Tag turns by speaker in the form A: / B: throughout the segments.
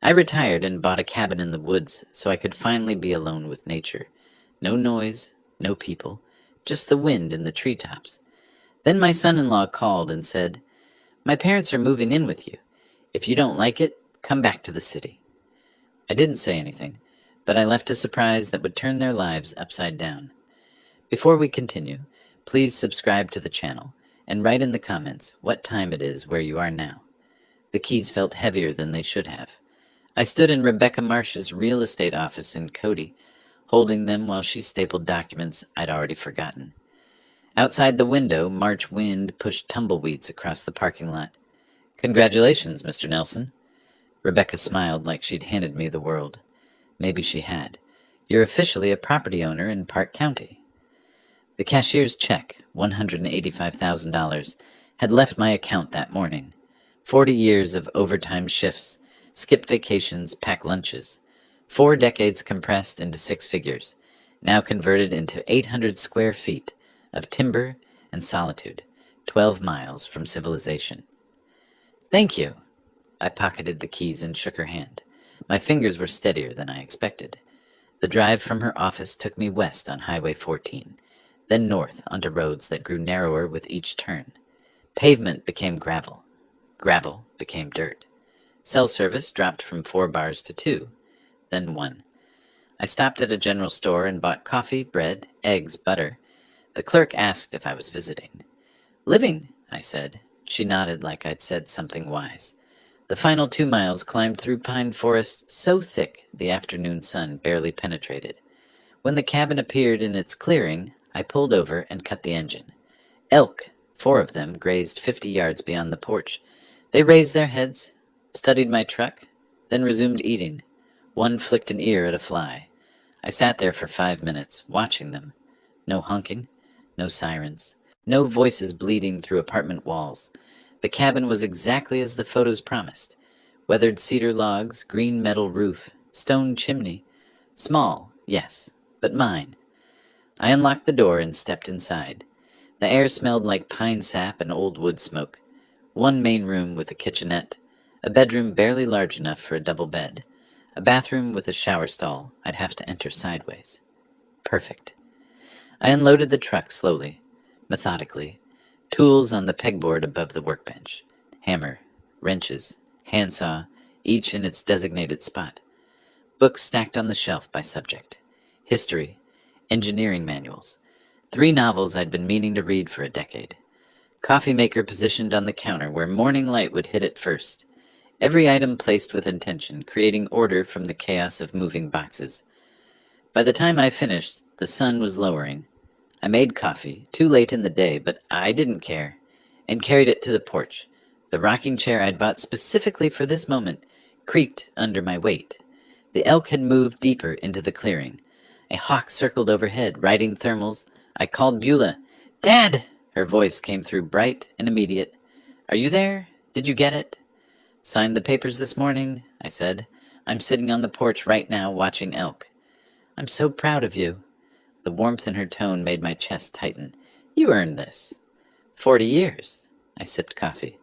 A: I retired and bought a cabin in the woods so I could finally be alone with nature. No noise, no people, just the wind in the treetops. Then my son-in-law called and said, "My parents are moving in with you. If you don't like it, come back to the city." I didn't say anything, but I left a surprise that would turn their lives upside down. Before we continue, please subscribe to the channel and write in the comments what time it is where you are now. The keys felt heavier than they should have. I stood in Rebecca Marsh's real estate office in Cody, holding them while she stapled documents I'd already forgotten. Outside the window, March wind pushed tumbleweeds across the parking lot. "Congratulations, Mr. Nelson." Rebecca smiled like she'd handed me the world. Maybe she had. "You're officially a property owner in Park County." The cashier's check, $185,000, had left my account that morning. 40 years of overtime shifts, skipped vacations, packed lunches. 4 decades compressed into 6 figures, now converted into 800 square feet of timber and solitude, 12 miles from civilization. "Thank you." I pocketed the keys and shook her hand. My fingers were steadier than I expected. The drive from her office took me west on Highway 14, then north onto roads that grew narrower with each turn. Pavement became gravel. Gravel became dirt. Cell service dropped from 4 bars to 2, then 1. I stopped at a general store and bought coffee, bread, eggs, butter. The clerk asked if I was visiting. "Living," I said. She nodded like I'd said something wise. The final 2 miles climbed through pine forest so thick the afternoon sun barely penetrated. When the cabin appeared in its clearing, I pulled over and cut the engine. Elk, 4 of them, grazed 50 yards beyond the porch. They raised their heads, studied my truck, then resumed eating. One flicked an ear at a fly. I sat there for 5 minutes, watching them. No honking, no sirens, no voices bleeding through apartment walls. The cabin was exactly as the photos promised. Weathered cedar logs, green metal roof, stone chimney. Small, yes, but mine. I unlocked the door and stepped inside. The air smelled like pine sap and old wood smoke. 1 main room with a kitchenette, a bedroom barely large enough for a double bed, a bathroom with a shower stall I'd have to enter sideways. Perfect. I unloaded the truck slowly, methodically. Tools on the pegboard above the workbench. Hammer, wrenches, handsaw, each in its designated spot. Books stacked on the shelf by subject. History, engineering manuals. 3 novels I'd been meaning to read for a decade. Coffee maker positioned on the counter where morning light would hit it first. Every item placed with intention, creating order from the chaos of moving boxes. By the time I finished, the sun was lowering. I made coffee, too late in the day, but I didn't care, and carried it to the porch. The rocking chair I'd bought specifically for this moment creaked under my weight. The elk had moved deeper into the clearing. A hawk circled overhead, riding thermals. I called Beulah. "Dad!" Her voice came through bright and immediate. "Are you there? Did you get it?" "Signed the papers this morning," I said. "I'm sitting on the porch right now watching elk." "I'm so proud of you." The warmth in her tone made my chest tighten. "You earned this." 40 years. I sipped coffee.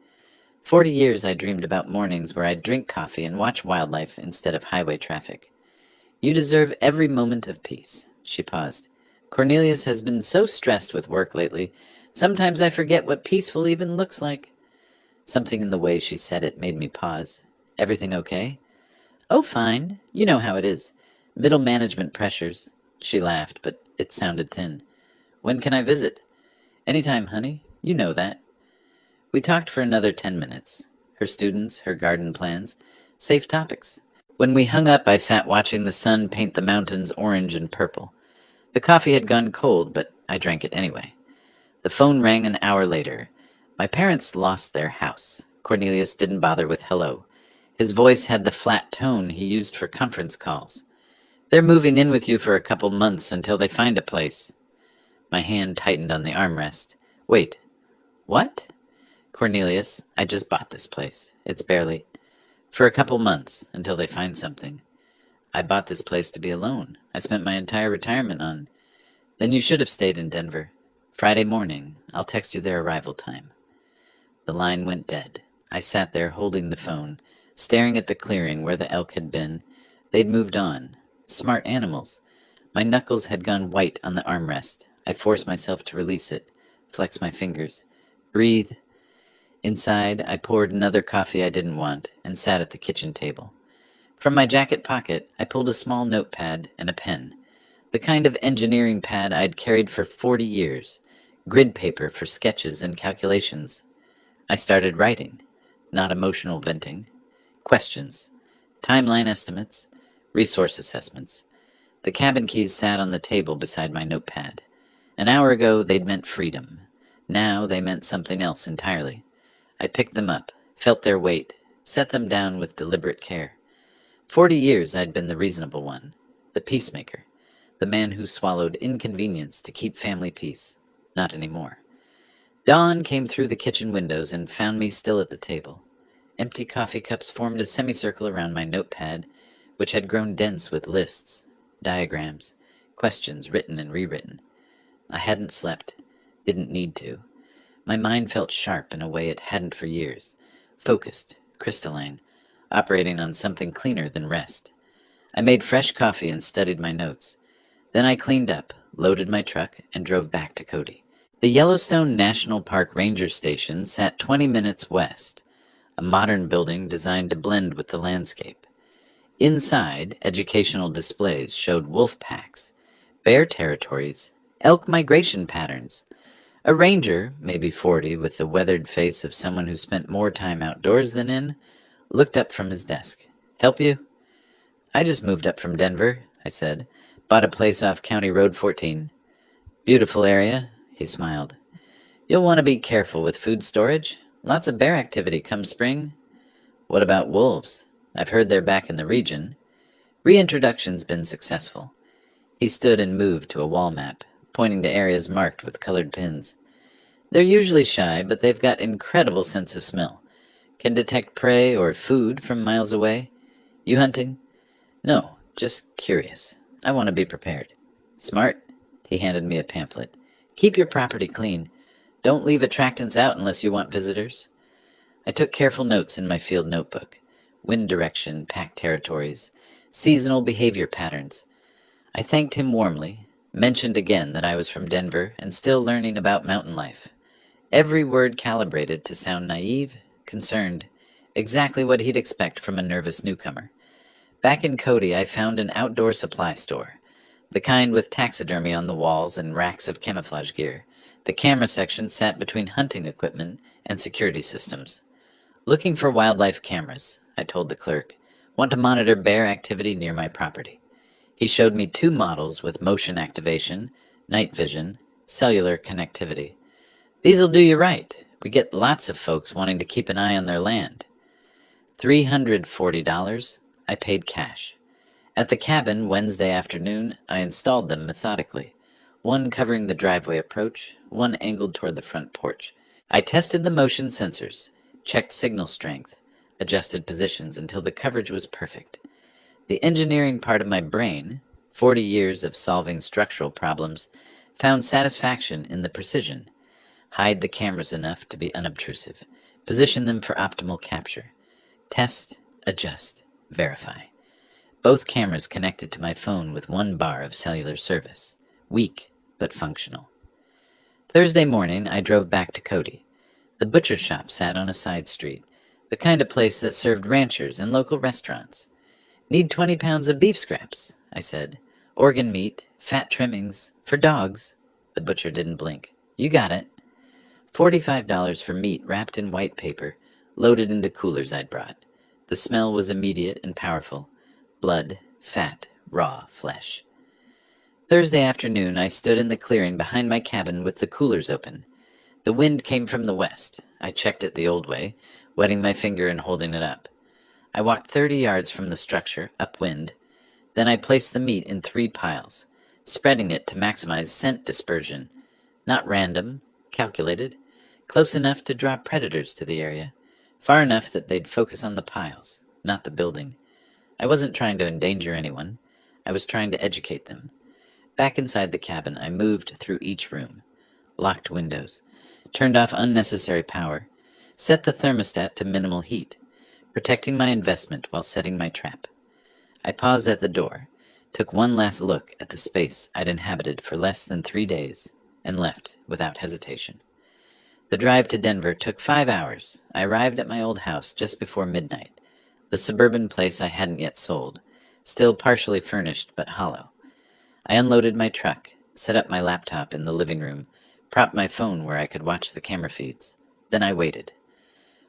A: 40 years I dreamed about mornings where I'd drink coffee and watch wildlife instead of highway traffic. "You deserve every moment of peace." She paused. "Cornelius has been so stressed with work lately. Sometimes I forget what peaceful even looks like." Something in the way she said it made me pause. "Everything okay?" "Oh, fine. You know how it is. Middle management pressures." She laughed, but it sounded thin. "When can I visit?" "Anytime, honey. You know that." We talked for another 10 minutes. Her students, her garden plans, safe topics. When we hung up, I sat watching the sun paint the mountains orange and purple. The coffee had gone cold, but I drank it anyway. The phone rang an hour later. My parents lost their house. Cornelius didn't bother with hello. His voice had the flat tone he used for conference calls. "They're moving in with you for a couple months until they find a place." My hand tightened on the armrest. "Wait, what?" "Cornelius, I just bought this place. It's barely... For a couple months, until they find something. I bought this place to be alone. I spent my entire retirement on... Then you should have stayed in Denver. Friday morning. I'll text you their arrival time." The line went dead. I sat there holding the phone, staring at the clearing where the elk had been. They'd moved on. Smart animals. My knuckles had gone white on the armrest. I forced myself to release it, flex my fingers. Breathe. Inside, I poured another coffee I didn't want and sat at the kitchen table. From my jacket pocket, I pulled a small notepad and a pen. The kind of engineering pad I'd carried for 40 years. Grid paper for sketches and calculations. I started writing. Not emotional venting. Questions. Timeline estimates. Resource assessments. The cabin keys sat on the table beside my notepad. An hour ago, they'd meant freedom. Now they meant something else entirely. I picked them up, felt their weight, set them down with deliberate care. 40 years I'd been the reasonable one, the peacemaker, the man who swallowed inconvenience to keep family peace. Not anymore. Dawn came through the kitchen windows and found me still at the table. Empty coffee cups formed a semicircle around my notepad, which had grown dense with lists, diagrams, questions written and rewritten. I hadn't slept, didn't need to. My mind felt sharp in a way it hadn't for years, focused, crystalline, operating on something cleaner than rest. I made fresh coffee and studied my notes. Then I cleaned up, loaded my truck, and drove back to Cody. The Yellowstone National Park Ranger Station sat 20 minutes west, a modern building designed to blend with the landscape. Inside, educational displays showed wolf packs, bear territories, elk migration patterns. A ranger, maybe 40, with the weathered face of someone who spent more time outdoors than in, looked up from his desk. "Help you?" "I just moved up from Denver," I said. "Bought a place off County Road 14. "Beautiful area," he smiled. "You'll want to be careful with food storage. Lots of bear activity come spring." "What about wolves? I've heard they're back in the region." "Reintroduction's been successful." He stood and moved to a wall map, pointing to areas marked with colored pins. "They're usually shy, but they've got incredible sense of smell. Can detect prey or food from miles away." "You hunting?" "No, just curious. I want to be prepared." "Smart." He handed me a pamphlet. "Keep your property clean. Don't leave attractants out unless you want visitors." I took careful notes in my field notebook. Wind direction, pack territories, seasonal behavior patterns. I thanked him warmly, mentioned again that I was from Denver and still learning about mountain life. Every word calibrated to sound naive, concerned, exactly what he'd expect from a nervous newcomer. Back in Cody, I found an outdoor supply store, the kind with taxidermy on the walls and racks of camouflage gear. The camera section sat between hunting equipment and security systems. "Looking for wildlife cameras," I told the clerk. "Want to monitor bear activity near my property." He showed me 2 models with motion activation, night vision, cellular connectivity. "These'll do you right. We get lots of folks wanting to keep an eye on their land." $340. I paid cash. At the cabin Wednesday afternoon, I installed them methodically, one covering the driveway approach, one angled toward the front porch. I tested the motion sensors, checked signal strength, adjusted positions until the coverage was perfect. The engineering part of my brain, 40 years of solving structural problems, found satisfaction in the precision. Hide the cameras enough to be unobtrusive. Position them for optimal capture. Test, adjust, verify. Both cameras connected to my phone with 1 bar of cellular service. Weak, but functional. Thursday morning, I drove back to Cody. The butcher shop sat on a side street, the kind of place that served ranchers and local restaurants. "Need 20 pounds of beef scraps," I said. "Organ meat, fat trimmings, for dogs." The butcher didn't blink. "You got it." $45 for meat wrapped in white paper, loaded into coolers I'd brought. The smell was immediate and powerful. Blood, fat, raw flesh. Thursday afternoon, I stood in the clearing behind my cabin with the coolers open. The wind came from the west. I checked it the old way, wetting my finger and holding it up. I walked 30 yards from the structure, upwind. Then I placed the meat in 3 piles, spreading it to maximize scent dispersion. Not random, calculated, close enough to draw predators to the area, far enough that they'd focus on the piles, not the building. I wasn't trying to endanger anyone. I was trying to educate them. Back inside the cabin, I moved through each room, locked windows, turned off unnecessary power, set the thermostat to minimal heat, protecting my investment while setting my trap. I paused at the door, took one last look at the space I'd inhabited for less than 3 days, and left without hesitation. The drive to Denver took 5 hours. I arrived at my old house just before midnight, the suburban place I hadn't yet sold, still partially furnished but hollow. I unloaded my truck, set up my laptop in the living room, propped my phone where I could watch the camera feeds. Then I waited.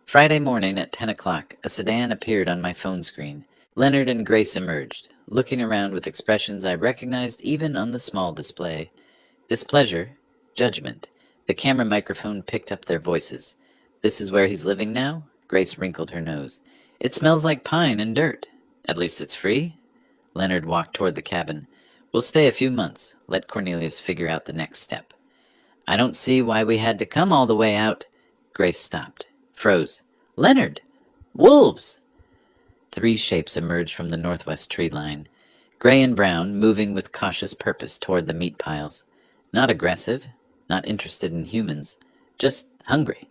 A: Friday morning at 10 o'clock, a sedan appeared on my phone screen. Leonard and Grace emerged, looking around with expressions I recognized even on the small display. Displeasure, judgment. The camera microphone picked up their voices. "This is where he's living now?" Grace wrinkled her nose. "It smells like pine and dirt. At least it's free?" Leonard walked toward the cabin. "We'll stay a few months. Let Cornelius figure out the next step." "I don't see why we had to come all the way out." Grace stopped, froze. "Leonard! Wolves!" 3 shapes emerged from the northwest tree line, gray and brown, moving with cautious purpose toward the meat piles. Not aggressive, not interested in humans, just hungry.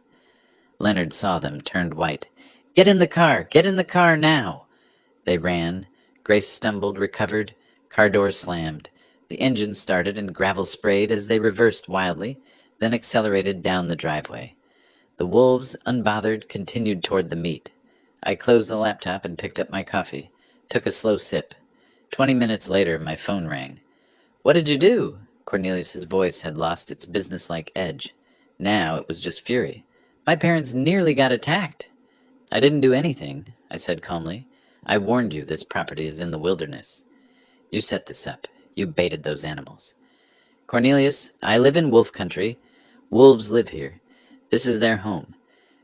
A: Leonard saw them, turned white. "Get in the car! Get in the car now!" They ran. Grace stumbled, recovered. Car doors slammed. The engine started and gravel sprayed as they reversed wildly, then accelerated down the driveway. The wolves, unbothered, continued toward the meat. I closed the laptop and picked up my coffee, took a slow sip. 20 minutes later, my phone rang. "What did you do?" Cornelius's voice had lost its businesslike edge. Now it was just fury. "My parents nearly got attacked." "I didn't do anything," I said calmly. "I warned you this property is in the wilderness. You set this up. You baited those animals." "Cornelius, I live in wolf country. Wolves live here. This is their home.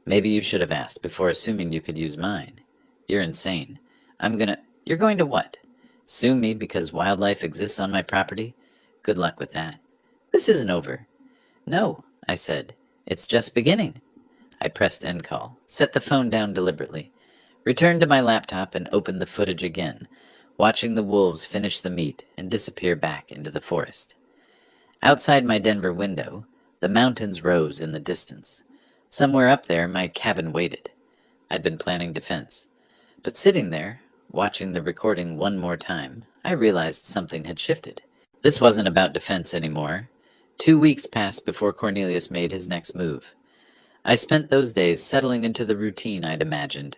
A: Maybe you should have asked before assuming you could use mine. You're insane. You're going to what? Sue me because wildlife exists on my property? Good luck with that. This isn't over." "No," I said. "It's just beginning." I pressed end call, set the phone down deliberately, returned to my laptop and opened the footage again, watching the wolves finish the meat and disappear back into the forest. Outside my Denver window, the mountains rose in the distance. Somewhere up there, my cabin waited. I'd been planning defense. But sitting there, watching the recording one more time, I realized something had shifted. This wasn't about defense anymore. 2 weeks passed before Cornelius made his next move. I spent those days settling into the routine I'd imagined.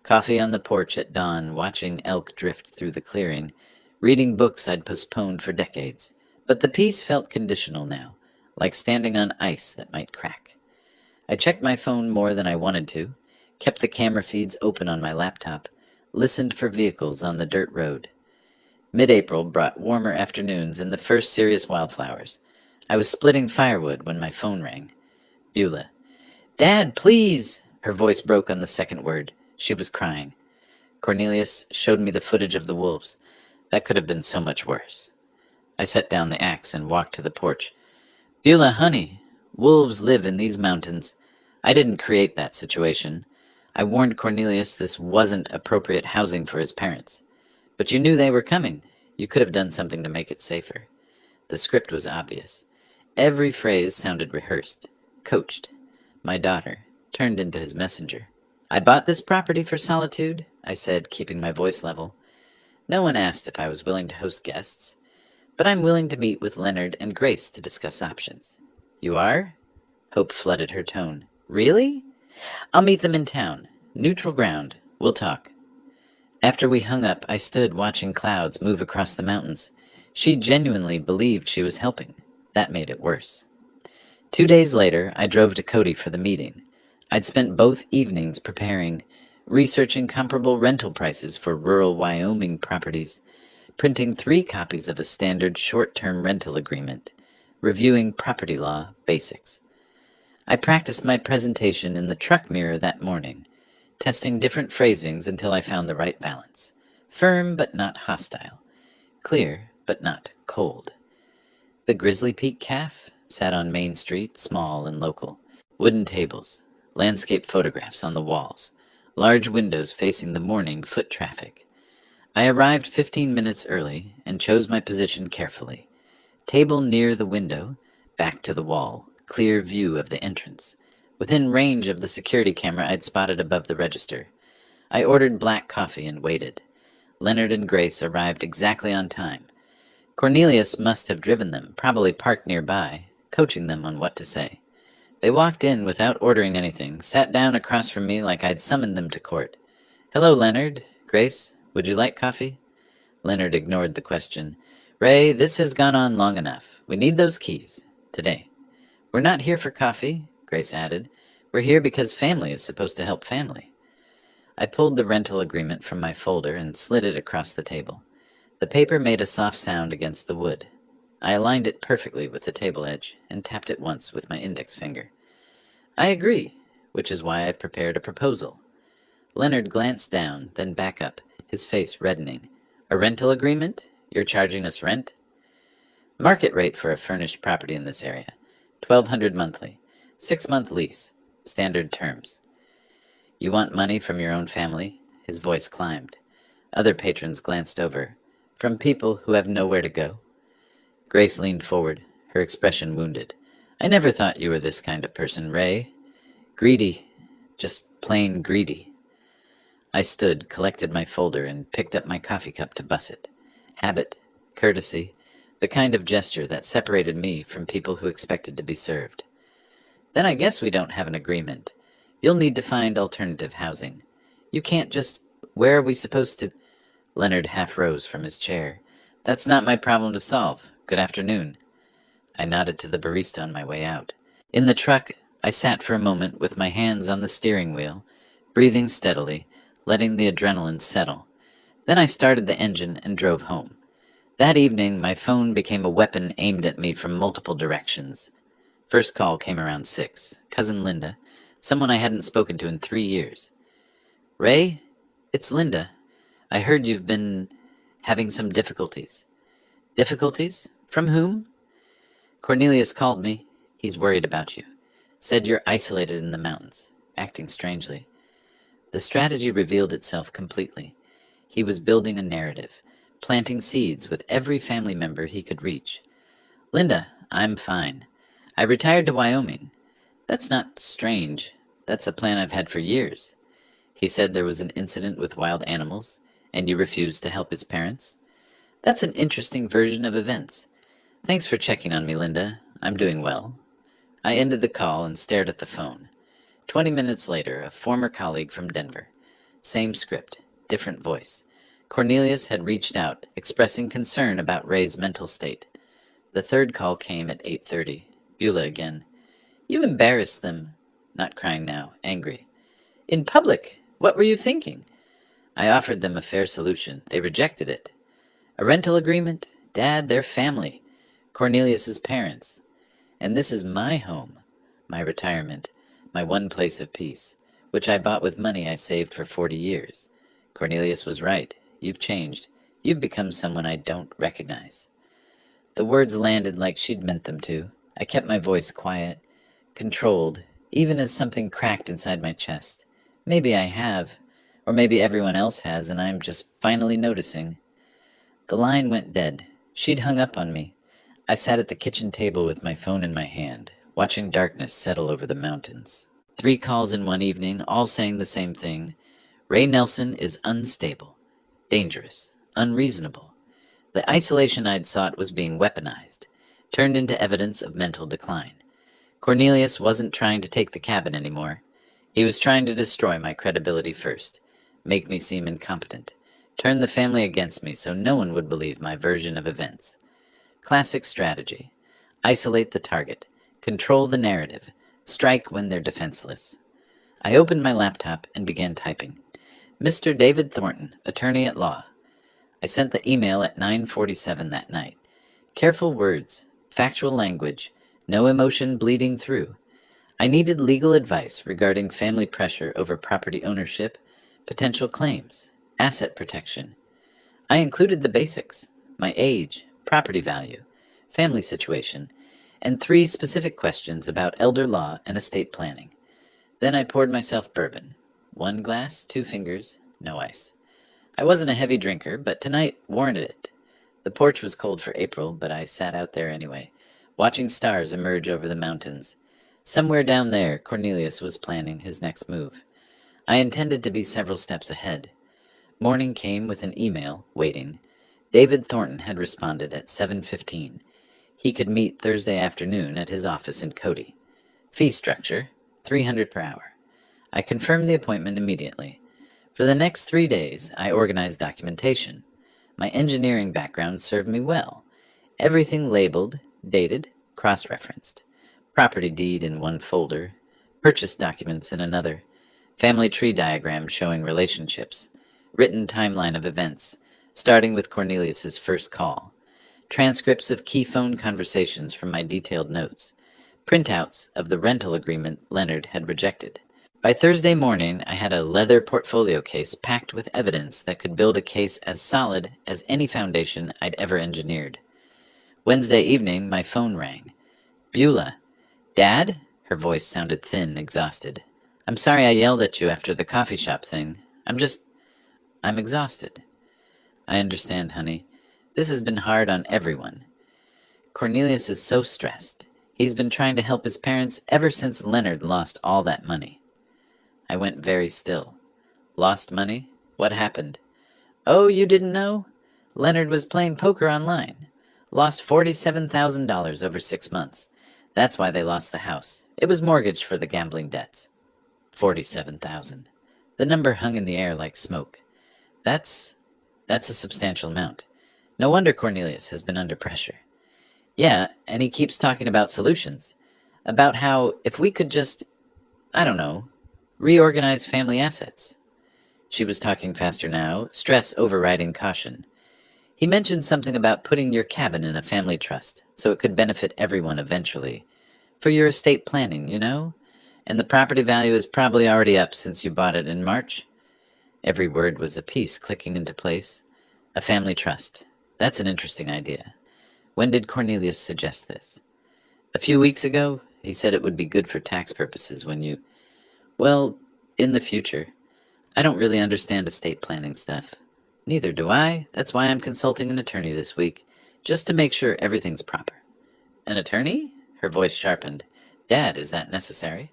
A: Coffee on the porch at dawn, watching elk drift through the clearing, reading books I'd postponed for decades. But the peace felt conditional now, like standing on ice that might crack. I checked my phone more than I wanted to, kept the camera feeds open on my laptop, listened for vehicles on the dirt road. Mid-April brought warmer afternoons and the first serious wildflowers. I was splitting firewood when my phone rang. Beulah. "Dad, please!" Her voice broke on the second word. She was crying. Cornelius showed me the footage of the wolves. That could have been so much worse. I set down the axe and walked to the porch. "Beulah, honey, wolves live in these mountains. I didn't create that situation. I warned Cornelius this wasn't appropriate housing for his parents. But you knew they were coming. You could have done something to make it safer." The script was obvious. Every phrase sounded rehearsed, coached. My daughter turned into his messenger. "I bought this property for solitude," I said, keeping my voice level. No one asked if I was willing to host guests, but I'm willing to meet with Leonard and Grace to discuss options. "You are?" Hope flooded her tone. "Really?" "I'll meet them in town. Neutral ground. We'll talk." After we hung up, I stood watching clouds move across the mountains. She genuinely believed she was helping. That made it worse. 2 days later, I drove to Cody for the meeting. I'd spent both evenings preparing, researching comparable rental prices for rural Wyoming properties, printing 3 copies of a standard short-term rental agreement, reviewing property law basics. I practiced my presentation in the truck mirror that morning, testing different phrasings until I found the right balance. Firm but not hostile. Clear but not cold. The Grizzly Peak Calf sat on Main Street, small and local. Wooden tables, landscape photographs on the walls, large windows facing the morning foot traffic. I arrived 15 minutes early and chose my position carefully. Table near the window, back to the wall, clear view of the entrance, within range of the security camera I'd spotted above the register. I ordered black coffee and waited. Leonard and Grace arrived exactly on time. Cornelius must have driven them, probably parked nearby, coaching them on what to say. They walked in without ordering anything, sat down across from me like I'd summoned them to court. "Hello, Leonard. Grace, would you like coffee?" Leonard ignored the question. "Ray, this has gone on long enough. We need those keys. Today." "We're not here for coffee," Grace added. "We're here because family is supposed to help family." I pulled the rental agreement from my folder and slid it across the table. The paper made a soft sound against the wood. I aligned it perfectly with the table edge and tapped it once with my index finger. "I agree, which is why I've prepared a proposal." Leonard glanced down, then back up, his face reddening. "A rental agreement? You're charging us rent?" "Market rate for a furnished property in this area. $1,200 monthly. 6-month lease. Standard terms." "You want money from your own family?" His voice climbed. Other patrons glanced over. "From people who have nowhere to go?" Grace leaned forward, her expression wounded. "I never thought you were this kind of person, Ray. Greedy. Just plain greedy." I stood, collected my folder, and picked up my coffee cup to buss it. Habit, courtesy, the kind of gesture that separated me from people who expected to be served. "Then I guess we don't have an agreement. You'll need to find alternative housing. You can't just... Where are we supposed to..." Leonard half rose from his chair. "That's not my problem to solve. Good afternoon." I nodded to the barista on my way out. In the truck, I sat for a moment with my hands on the steering wheel, breathing steadily, letting the adrenaline settle. Then I started the engine and drove home. That evening, my phone became a weapon aimed at me from multiple directions. First call came around 6. Cousin Linda, someone I hadn't spoken to in 3 years. "Ray, it's Linda. I heard you've been having some difficulties." "Difficulties? From whom?" "Cornelius called me. He's worried about you. Said you're isolated in the mountains, acting strangely." The strategy revealed itself completely. He was building a narrative, planting seeds with every family member he could reach. "Linda, I'm fine. I retired to Wyoming." "That's not strange. That's a plan I've had for years." "He said there was an incident with wild animals, and you refused to help his parents." "That's an interesting version of events. Thanks for checking on me, Linda. I'm doing well." I ended the call and stared at the phone. 20 minutes later, a former colleague from Denver. Same script, different voice. Cornelius had reached out, expressing concern about Ray's mental state. The third call came at 8:30. Beulah again. "You embarrassed them." Not crying now, angry. "In public. What were you thinking?" I offered them a fair solution. They rejected it. "A rental agreement? Dad, they're family. Cornelius's parents. And this is my home, my retirement, my one place of peace, which I bought with money I saved for 40 years. Cornelius was right. You've changed. You've become someone I don't recognize." The words landed like she'd meant them to. I kept my voice quiet, controlled, even as something cracked inside my chest. Maybe I have, or maybe everyone else has, and I'm just finally noticing. The line went dead. She'd hung up on me. I sat at the kitchen table with my phone in my hand, watching darkness settle over the mountains. 3 calls in one evening, all saying the same thing. Ray Nelson is unstable, dangerous, unreasonable. The isolation I'd sought was being weaponized, turned into evidence of mental decline. Cornelius wasn't trying to take the cabin anymore. He was trying to destroy my credibility first, make me seem incompetent, turn the family against me so no one would believe my version of events. Classic strategy. Isolate the target, control the narrative, strike when they're defenseless. I opened my laptop and began typing. "Mr. David Thornton, attorney at law." I sent the email at 9:47 that night. Careful words, factual language, no emotion bleeding through. I needed legal advice regarding family pressure over property ownership, potential claims, asset protection. I included the basics: my age, property value, family situation, and 3 specific questions about elder law and estate planning. Then I poured myself bourbon. 1 glass, 2 fingers, no ice. I wasn't a heavy drinker, but tonight warranted it. The porch was cold for April, but I sat out there anyway, watching stars emerge over the mountains. Somewhere down there, Cornelius was planning his next move. I intended to be several steps ahead. Morning came with an email waiting. David Thornton had responded at 7:15. He could meet Thursday afternoon at his office in Cody. Fee structure, $300 per hour. I confirmed the appointment immediately. For the next 3 days, I organized documentation. My engineering background served me well. Everything labeled, dated, cross-referenced. Property deed in one folder, purchase documents in another, family tree diagram showing relationships, written timeline of events, starting with Cornelius's first call, transcripts of key phone conversations from my detailed notes, printouts of the rental agreement Leonard had rejected. By Thursday morning, I had a leather portfolio case packed with evidence that could build a case as solid as any foundation I'd ever engineered. Wednesday evening, my phone rang. Beulah. Dad? Her voice sounded thin, exhausted. I'm sorry I yelled at you after the coffee shop thing. I'm exhausted. I understand, honey. This has been hard on everyone. Cornelius is so stressed. He's been trying to help his parents ever since Leonard lost all that money. I went very still. Lost money? What happened? Oh, you didn't know? Leonard was playing poker online. Lost $47,000 over 6 months. That's why they lost the house. It was mortgaged for the gambling debts. 47,000. The number hung in the air like smoke. That's a substantial amount. No wonder Cornelius has been under pressure. Yeah, and he keeps talking about solutions. About how if we could just, I don't know, reorganize family assets. She was talking faster now, stress overriding caution. He mentioned something about putting your cabin in a family trust, so it could benefit everyone eventually. For your estate planning, you know? And the property value is probably already up since you bought it in March. Every word was a piece clicking into place. A family trust. That's an interesting idea. When did Cornelius suggest this? A few weeks ago. He said it would be good for tax purposes when you... Well, in the future. I don't really understand estate planning stuff. Neither do I. That's why I'm consulting an attorney this week, just to make sure everything's proper. An attorney? Her voice sharpened. Dad, is that necessary?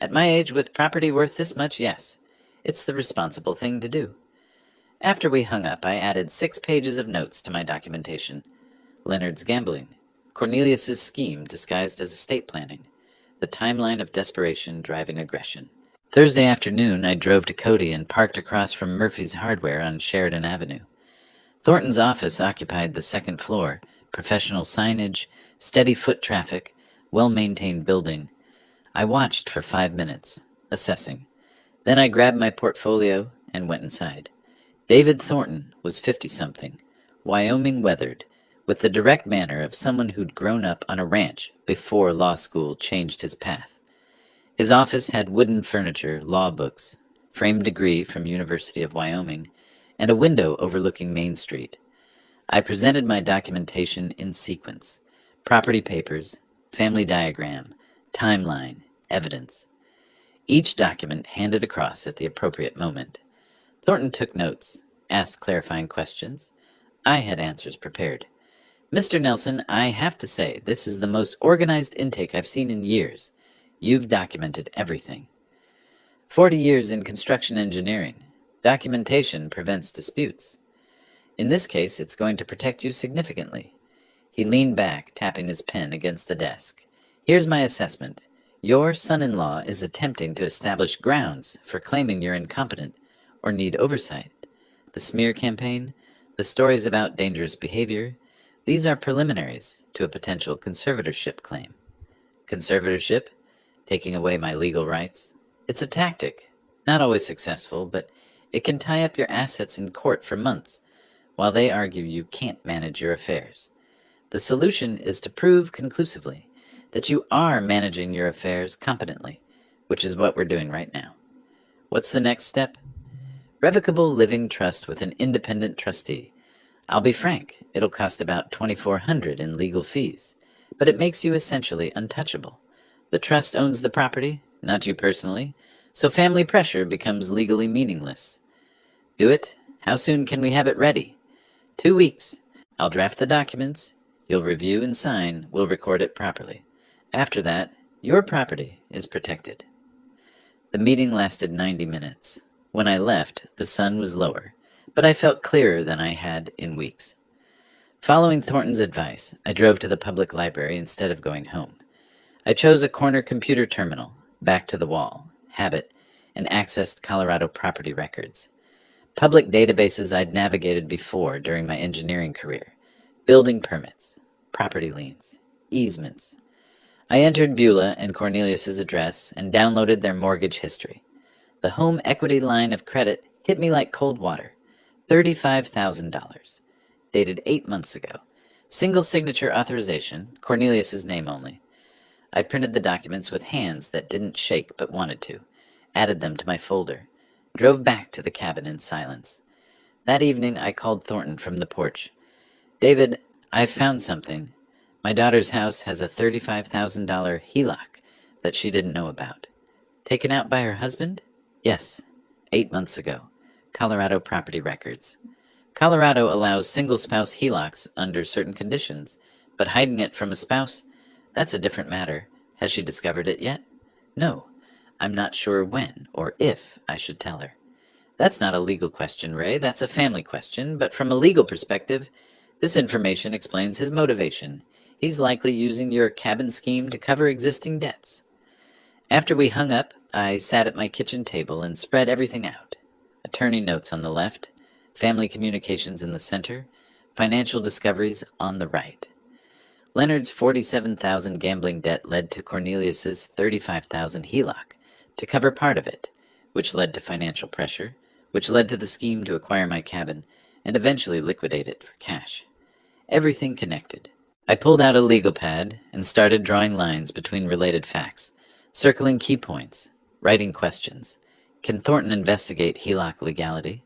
A: At my age, with property worth this much, yes. It's the responsible thing to do. After we hung up, I added 6 pages of notes to my documentation. Leonard's gambling. Cornelius's scheme disguised as estate planning. The timeline of desperation driving aggression. Thursday afternoon, I drove to Cody and parked across from Murphy's Hardware on Sheridan Avenue. Thornton's office occupied the second floor, professional signage, steady foot traffic, well-maintained building. I watched for 5 minutes, assessing. Then I grabbed my portfolio and went inside. David Thornton was 50-something, Wyoming weathered, with the direct manner of someone who'd grown up on a ranch before law school changed his path. His office had wooden furniture, law books, framed degree from University of Wyoming, and a window overlooking Main Street. I presented my documentation in sequence: property papers, family diagram, timeline, evidence. Each document handed across at the appropriate moment. Thornton took notes, asked clarifying questions. I had answers prepared. Mr. Nelson, I have to say, this is the most organized intake I've seen in years. You've documented everything. 40 years in construction engineering. Documentation prevents disputes. In this case, it's going to protect you significantly. He leaned back, tapping his pen against the desk. Here's my assessment. Your son-in-law is attempting to establish grounds for claiming you're incompetent or need oversight. The smear campaign, the stories about dangerous behavior, these are preliminaries to a potential conservatorship claim. Conservatorship? Taking away my legal rights? It's a tactic, not always successful, but it can tie up your assets in court for months, while they argue you can't manage your affairs. The solution is to prove conclusively that you are managing your affairs competently, which is what we're doing right now. What's the next step? Revocable living trust with an independent trustee. I'll be frank, it'll cost about $2,400 in legal fees, but it makes you essentially untouchable. The trust owns the property, not you personally, so family pressure becomes legally meaningless. Do it? How soon can we have it ready? 2 weeks. I'll draft the documents. You'll review and sign. We'll record it properly. After that, your property is protected. The meeting lasted 90 minutes. When I left, the sun was lower, but I felt clearer than I had in weeks. Following Thornton's advice, I drove to the public library instead of going home. I chose a corner computer terminal, back to the wall, habit, and accessed Colorado property records. Public databases I'd navigated before during my engineering career. Building permits, property liens, easements. I entered Beulah and Cornelius's address and downloaded their mortgage history. The home equity line of credit hit me like cold water. $35,000. Dated 8 months ago. Single signature authorization, Cornelius's name only. I printed the documents with hands that didn't shake but wanted to, added them to my folder, drove back to the cabin in silence. That evening I called Thornton from the porch. "David, I've found something. My daughter's house has a $35,000 HELOC that she didn't know about. Taken out by her husband? Yes, 8 months ago. Colorado property records. Colorado allows single-spouse HELOCs under certain conditions, but hiding it from a spouse, that's a different matter. Has she discovered it yet? No. I'm not sure when or if I should tell her. That's not a legal question, Ray. That's a family question, but from a legal perspective, this information explains his motivation. He's likely using your cabin scheme to cover existing debts." After we hung up, I sat at my kitchen table and spread everything out. Attorney notes on the left, family communications in the center, financial discoveries on the right. Leonard's $47,000 gambling debt led to Cornelius's $35,000 HELOC to cover part of it, which led to financial pressure, which led to the scheme to acquire my cabin and eventually liquidate it for cash. Everything connected. I pulled out a legal pad and started drawing lines between related facts, circling key points, writing questions. Can Thornton investigate HELOC legality?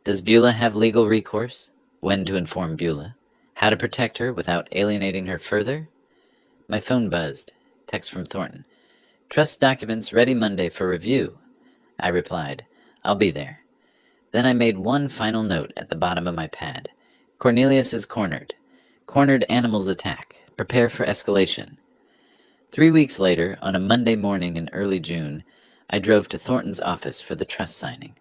A: Does Beulah have legal recourse? When to inform Beulah? How to protect her without alienating her further? My phone buzzed. Text from Thornton. "Trust documents ready Monday for review." I replied, "I'll be there." Then I made one final note at the bottom of my pad. Cornelius is cornered. Cornered animals attack. Prepare for escalation. 3 weeks later, on a Monday morning in early June, I drove to Thornton's office for the trust signing.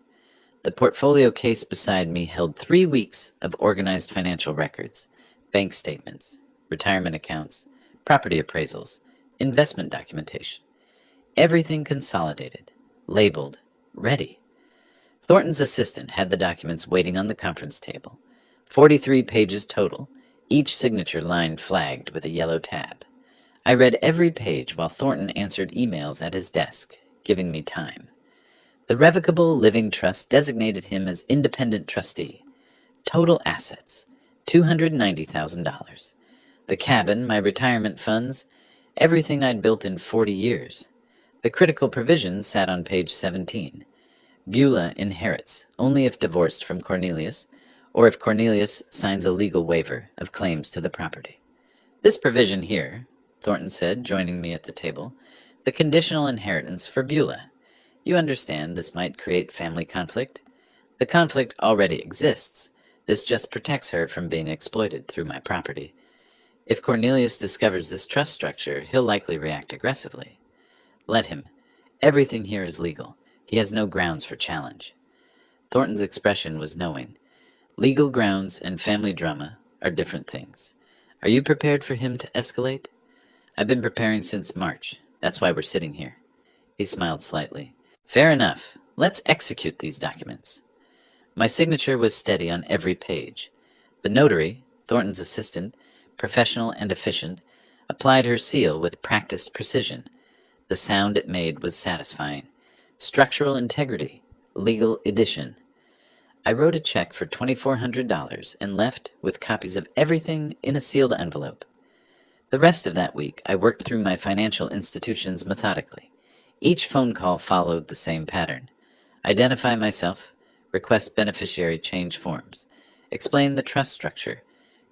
A: The portfolio case beside me held 3 weeks of organized financial records, bank statements, retirement accounts, property appraisals, investment documentation. Everything consolidated, labeled, ready. Thornton's assistant had the documents waiting on the conference table. 43 pages total, each signature line flagged with a yellow tab. I read every page while Thornton answered emails at his desk, giving me time. The Revocable Living Trust designated him as independent trustee. Total assets, $290,000. The cabin, my retirement funds, everything I'd built in 40 years. The critical provisions sat on page 17. Beulah inherits only if divorced from Cornelius, or if Cornelius signs a legal waiver of claims to the property. This provision here, Thornton said, joining me at the table, the conditional inheritance for Beulah. You understand this might create family conflict? The conflict already exists. This just protects her from being exploited through my property. If Cornelius discovers this trust structure, he'll likely react aggressively. Let him. Everything here is legal. He has no grounds for challenge. Thornton's expression was knowing. Legal grounds and family drama are different things. Are you prepared for him to escalate? I've been preparing since March. That's why we're sitting here. He smiled slightly. Fair enough. Let's execute these documents. My signature was steady on every page. The notary, Thornton's assistant, professional and efficient, applied her seal with practiced precision. The sound it made was satisfying. Structural integrity, legal edition. I wrote a check for $2,400 and left with copies of everything in a sealed envelope. The rest of that week, I worked through my financial institutions methodically. Each phone call followed the same pattern. Identify myself, request beneficiary change forms, explain the trust structure,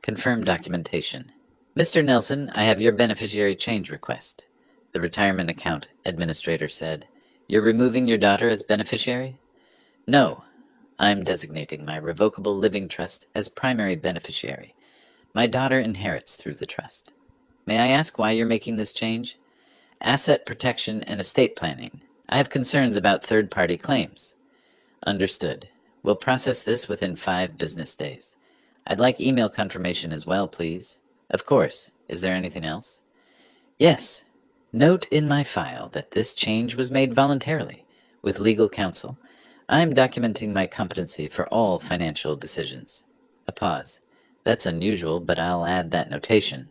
A: confirm documentation. Mr. Nelson, I have your beneficiary change request. The retirement account administrator said. You're removing your daughter as beneficiary? No, I'm designating my revocable living trust as primary beneficiary. My daughter inherits through the trust. May I ask why you're making this change? Asset protection and estate planning, I have concerns about third-party claims. Understood. We'll process this within 5 business days. I'd like email confirmation as well, please. Of course. Is there anything else? Yes. Note in my file that this change was made voluntarily, with legal counsel. I'm documenting my competency for all financial decisions. A pause. That's unusual, but I'll add that notation.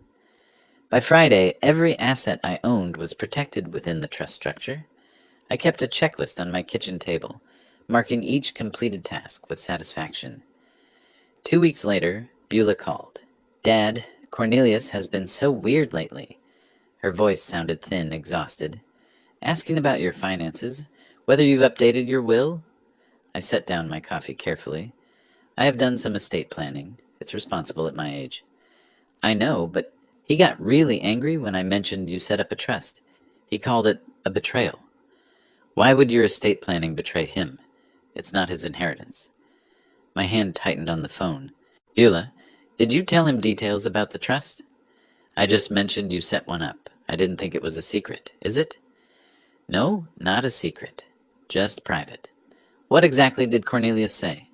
A: By Friday, every asset I owned was protected within the trust structure. I kept a checklist on my kitchen table, marking each completed task with satisfaction. 2 weeks later, Beulah called. Dad, Cornelius has been so weird lately. Her voice sounded thin, exhausted. Asking about your finances, whether you've updated your will? I set down my coffee carefully. I have done some estate planning. It's responsible at my age. I know, but he got really angry when I mentioned you set up a trust. He called it a betrayal. Why would your estate planning betray him? It's not his inheritance. My hand tightened on the phone. Beulah, did you tell him details about the trust? I just mentioned you set one up. I didn't think it was a secret. Is it? No, not a secret. Just private. What exactly did Cornelius say?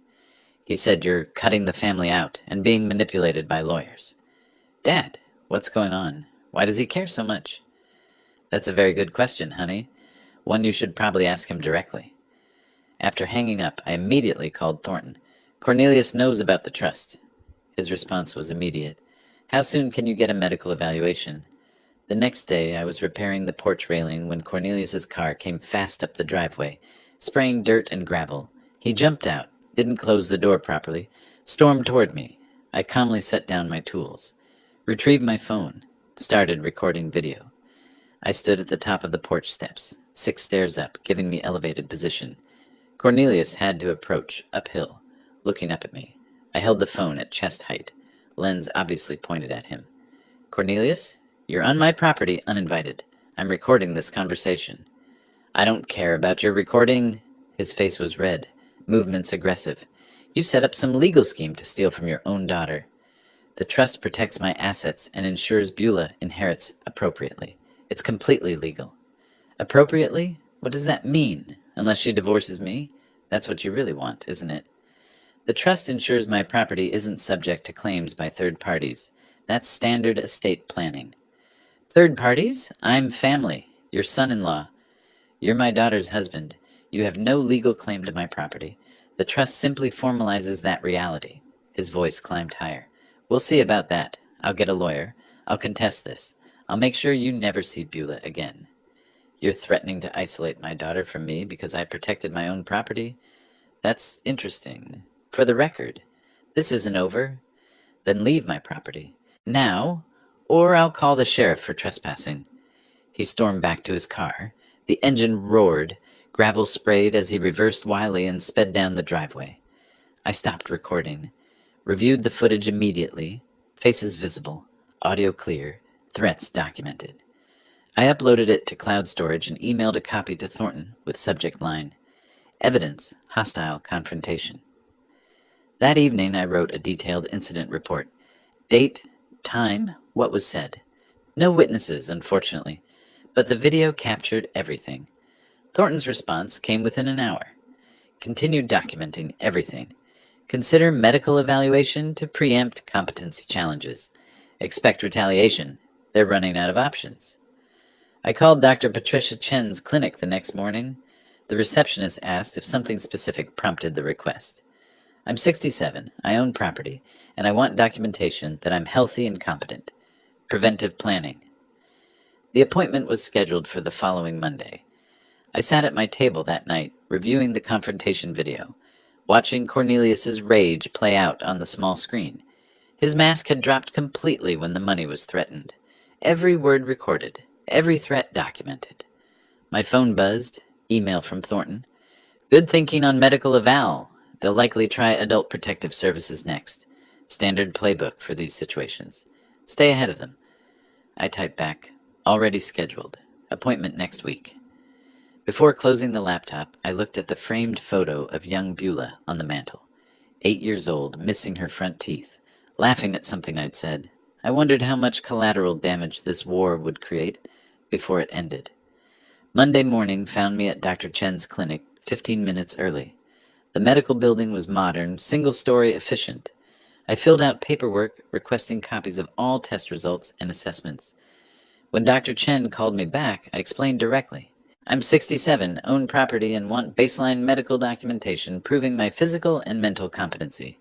A: He said you're cutting the family out and being manipulated by lawyers. Dad, what's going on? Why does he care so much? That's a very good question, honey. One you should probably ask him directly. After hanging up, I immediately called Thornton. Cornelius knows about the trust. His response was immediate. How soon can you get a medical evaluation? The next day, I was repairing the porch railing when Cornelius's car came fast up the driveway, spraying dirt and gravel. He jumped out, didn't close the door properly, stormed toward me. I calmly set down my tools, retrieved my phone, started recording video. I stood at the top of the porch steps, 6 stairs up, giving me elevated position. Cornelius had to approach, uphill, looking up at me. I held the phone at chest height, lens obviously pointed at him. Cornelius, you're on my property uninvited. I'm recording this conversation. I don't care about your recording. His face was red, movements aggressive. You set up some legal scheme to steal from your own daughter. The trust protects my assets and ensures Beulah inherits appropriately. It's completely legal. Appropriately? What does that mean? Unless she divorces me? That's what you really want, isn't it? The trust ensures my property isn't subject to claims by third parties. That's standard estate planning. Third parties? I'm family. Your son-in-law. You're my daughter's husband. You have no legal claim to my property. The trust simply formalizes that reality. His voice climbed higher. We'll see about that. I'll get a lawyer. I'll contest this. I'll make sure you never see Beulah again. You're threatening to isolate my daughter from me because I protected my own property? That's interesting. For the record, this isn't over. Then leave my property. Now, or I'll call the sheriff for trespassing. He stormed back to his car. The engine roared. Gravel sprayed as he reversed wildly and sped down the driveway. I stopped recording. Reviewed the footage immediately. Faces visible. Audio clear. Threats documented. I uploaded it to cloud storage and emailed a copy to Thornton with subject line, Evidence, Hostile Confrontation. That evening I wrote a detailed incident report. Date, time, what was said. No witnesses, unfortunately, but the video captured everything. Thornton's response came within an hour. Continued documenting everything. Consider medical evaluation to preempt competency challenges. Expect retaliation. They're running out of options. I called Dr. Patricia Chen's clinic the next morning. The receptionist asked if something specific prompted the request. I'm 67, I own property, and I want documentation that I'm healthy and competent. Preventive planning. The appointment was scheduled for the following Monday. I sat at my table that night, reviewing the confrontation video, watching Cornelius's rage play out on the small screen. His mask had dropped completely when the money was threatened. Every word recorded, every threat documented. My phone buzzed, email from Thornton. Good thinking on medical eval. They'll likely try adult protective services next. Standard playbook for these situations. Stay ahead of them. I typed back, already scheduled. Appointment next week. Before closing the laptop, I looked at the framed photo of young Beulah on the mantel. 8 years old, missing her front teeth, laughing at something I'd said. I wondered how much collateral damage this war would create before it ended. Monday morning found me at Dr. Chen's clinic 15 minutes early. The medical building was modern, single-story, efficient. I filled out paperwork requesting copies of all test results and assessments. When Dr. Chen called me back, I explained directly. I'm 67, own property, and want baseline medical documentation proving my physical and mental competency.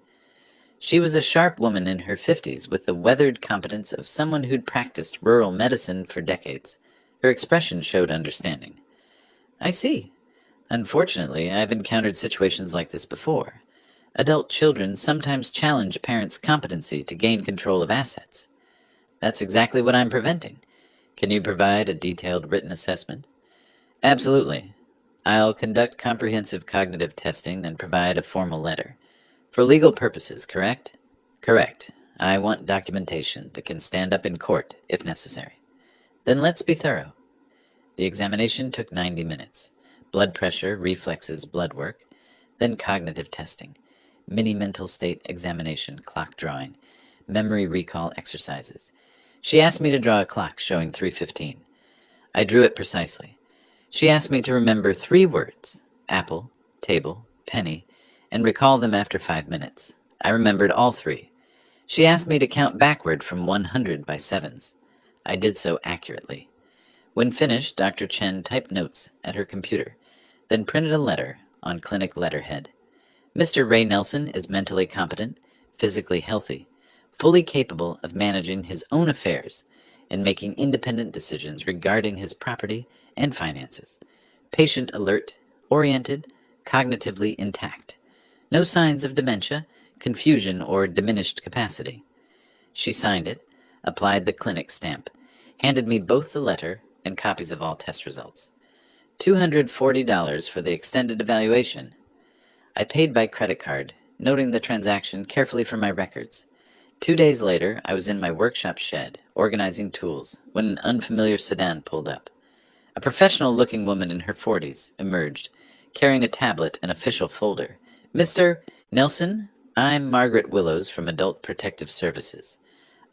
A: She was a sharp woman in her 50s with the weathered competence of someone who'd practiced rural medicine for decades. Her expression showed understanding. I see. Unfortunately, I've encountered situations like this before. Adult children sometimes challenge parents' competency to gain control of assets. That's exactly what I'm preventing. Can you provide a detailed written assessment? Absolutely. I'll conduct comprehensive cognitive testing and provide a formal letter. For legal purposes, correct? Correct. I want documentation that can stand up in court if necessary. Then let's be thorough. The examination took 90 minutes. Blood pressure, reflexes, blood work, then cognitive testing, mini mental state examination, clock drawing, memory recall exercises. She asked me to draw a clock showing 3:15. I drew it precisely. She asked me to remember 3 words, apple, table, penny, and recall them after 5 minutes. I remembered all 3. She asked me to count backward from 100 by sevens. I did so accurately. When finished, Dr. Chen typed notes at her computer, then printed a letter on clinic letterhead. Mr. Ray Nelson is mentally competent, physically healthy, fully capable of managing his own affairs and making independent decisions regarding his property and finances. Patient alert, oriented, cognitively intact. No signs of dementia, confusion, or diminished capacity. She signed it, applied the clinic stamp, handed me both the letter and copies of all test results. $240 for the extended evaluation. I paid by credit card, noting the transaction carefully for my records. 2 days later, I was in my workshop shed, organizing tools, when an unfamiliar sedan pulled up. A professional-looking woman in her 40s emerged, carrying a tablet and official folder. Mr. Nelson, I'm Margaret Willows from Adult Protective Services.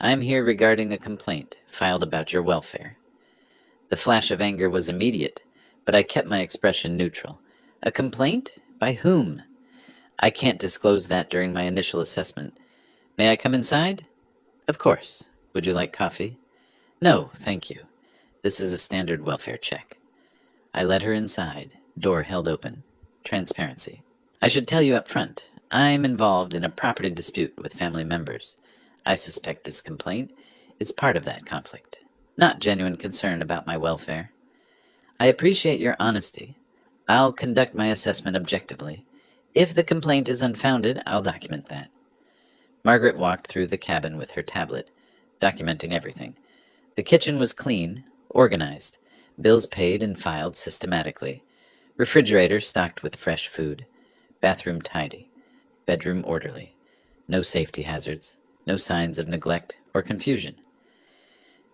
A: I'm here regarding a complaint filed about your welfare. The flash of anger was immediate, but I kept my expression neutral. A complaint? By whom? I can't disclose that during my initial assessment. May I come inside? Of course. Would you like coffee? No, thank you. This is a standard welfare check. I led her inside, door held open. Transparency. I should tell you up front, I'm involved in a property dispute with family members. I suspect this complaint is part of that conflict, not genuine concern about my welfare. I appreciate your honesty. I'll conduct my assessment objectively. If the complaint is unfounded, I'll document that. Margaret walked through the cabin with her tablet, documenting everything. The kitchen was clean, organized, bills paid and filed systematically, refrigerator stocked with fresh food, bathroom tidy, bedroom orderly, no safety hazards, no signs of neglect or confusion.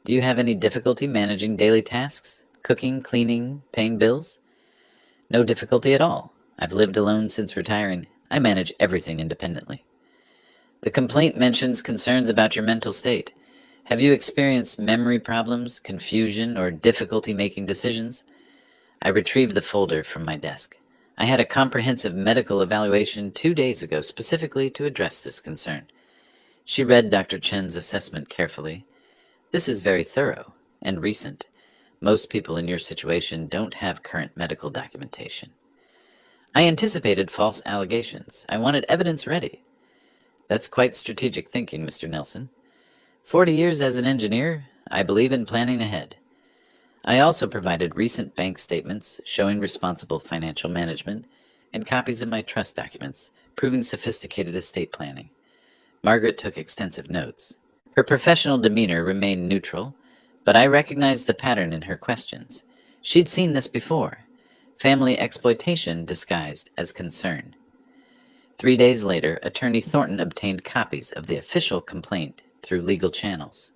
A: Do you have any difficulty managing daily tasks? Cooking, cleaning, paying bills? No difficulty at all. I've lived alone since retiring. I manage everything independently. The complaint mentions concerns about your mental state. Have you experienced memory problems, confusion, or difficulty making decisions? I retrieved the folder from my desk. I had a comprehensive medical evaluation 2 days ago specifically to address this concern. She read Dr. Chen's assessment carefully. This is very thorough and recent. Most people in your situation don't have current medical documentation. I anticipated false allegations. I wanted evidence ready. That's quite strategic thinking, Mr. Nelson. 40 years as an engineer, I believe in planning ahead. I also provided recent bank statements showing responsible financial management and copies of my trust documents, proving sophisticated estate planning. Margaret took extensive notes. Her professional demeanor remained neutral, but I recognized the pattern in her questions. She'd seen this before. Family exploitation disguised as concern. 3 days later, Attorney Thornton obtained copies of the official complaint through legal channels.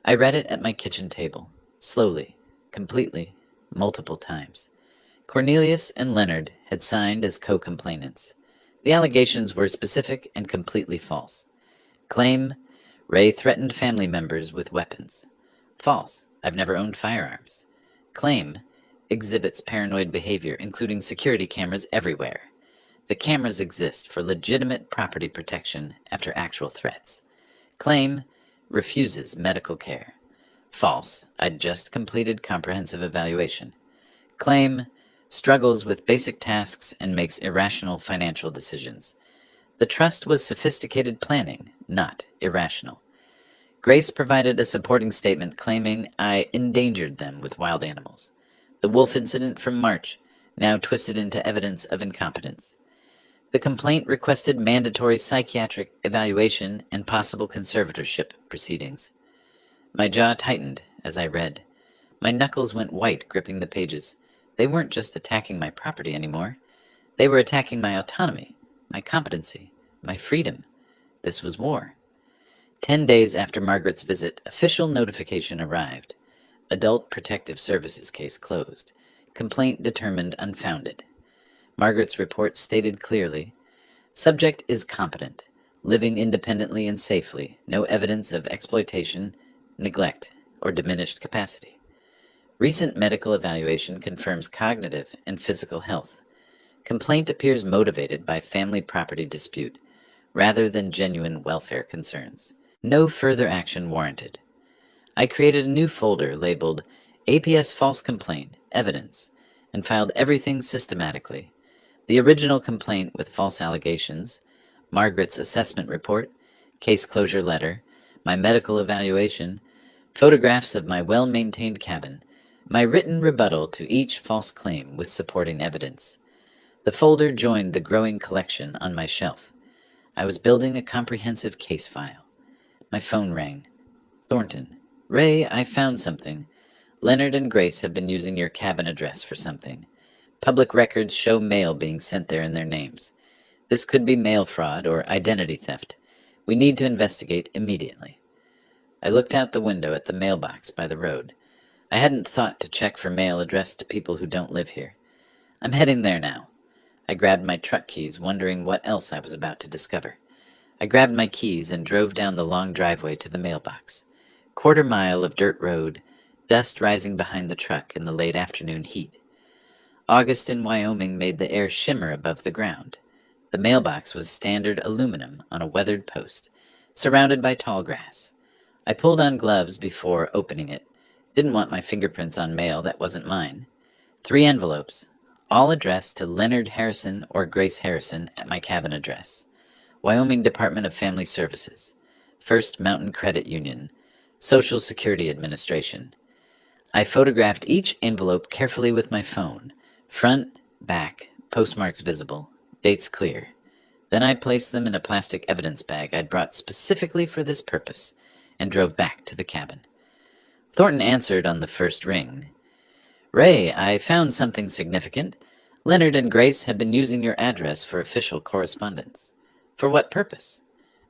A: I read it at my kitchen table, slowly, completely, multiple times. Cornelius and Leonard had signed as co-complainants. The allegations were specific and completely false. Claim, Ray threatened family members with weapons. False, I've never owned firearms. Claim, exhibits paranoid behavior, including security cameras everywhere. The cameras exist for legitimate property protection after actual threats. Claim, refuses medical care. False, I'd just completed comprehensive evaluation. Claim, struggles with basic tasks and makes irrational financial decisions. The trust was sophisticated planning, not irrational. Grace provided a supporting statement claiming I endangered them with wild animals. The wolf incident from March, now twisted into evidence of incompetence. The complaint requested mandatory psychiatric evaluation and possible conservatorship proceedings. My jaw tightened as I read. My knuckles went white gripping the pages. They weren't just attacking my property anymore. They were attacking my autonomy, my competency, my freedom. This was war. 10 days after Margaret's visit, official notification arrived. Adult Protective Services case closed. Complaint determined unfounded. Margaret's report stated clearly, subject is competent, living independently and safely, no evidence of exploitation, neglect, or diminished capacity. Recent medical evaluation confirms cognitive and physical health. Complaint appears motivated by family property dispute, rather than genuine welfare concerns. No further action warranted. I created a new folder labeled APS False Complaint, Evidence, and filed everything systematically. The original complaint with false allegations, Margaret's assessment report, case closure letter, my medical evaluation, photographs of my well-maintained cabin, my written rebuttal to each false claim with supporting evidence. The folder joined the growing collection on my shelf. I was building a comprehensive case file. My phone rang. Thornton. Ray, I found something. Leonard and Grace have been using your cabin address for something. Public records show mail being sent there in their names. This could be mail fraud or identity theft. We need to investigate immediately. I looked out the window at the mailbox by the road. I hadn't thought to check for mail addressed to people who don't live here. I'm heading there now. I grabbed my truck keys, wondering what else I was about to discover. I grabbed my keys and drove down the long driveway to the mailbox. Quarter-mile of dirt road, dust rising behind the truck in the late afternoon heat. August in Wyoming made the air shimmer above the ground. The mailbox was standard aluminum on a weathered post, surrounded by tall grass. I pulled on gloves before opening it. Didn't want my fingerprints on mail that wasn't mine. 3 envelopes, all addressed to Leonard Harrison or Grace Harrison at my cabin address. Wyoming Department of Family Services, First Mountain Credit Union, Social Security Administration. I photographed each envelope carefully with my phone, front, back, postmarks visible, dates clear. Then I placed them in a plastic evidence bag I'd brought specifically for this purpose and drove back to the cabin. Thornton answered on the first ring. Ray, I found something significant. Leonard and Grace have been using your address for official correspondence. For what purpose?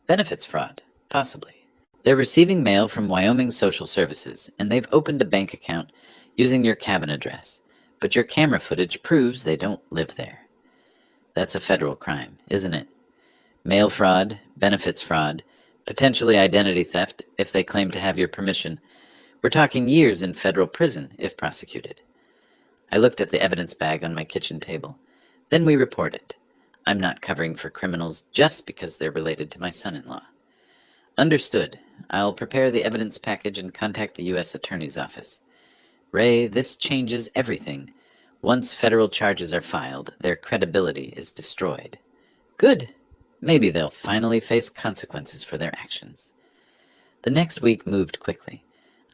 A: Benefits fraud, possibly. They're receiving mail from Wyoming Social Services, and they've opened a bank account using your cabin address, but your camera footage proves they don't live there. That's a federal crime, isn't it? Mail fraud, benefits fraud, potentially identity theft if they claim to have your permission. We're talking years in federal prison if prosecuted. I looked at the evidence bag on my kitchen table. Then we report it. I'm not covering for criminals just because they're related to my son-in-law. Understood. I'll prepare the evidence package and contact the U.S. Attorney's Office. Ray, this changes everything. Once federal charges are filed, their credibility is destroyed. Good. Maybe they'll finally face consequences for their actions. The next week moved quickly.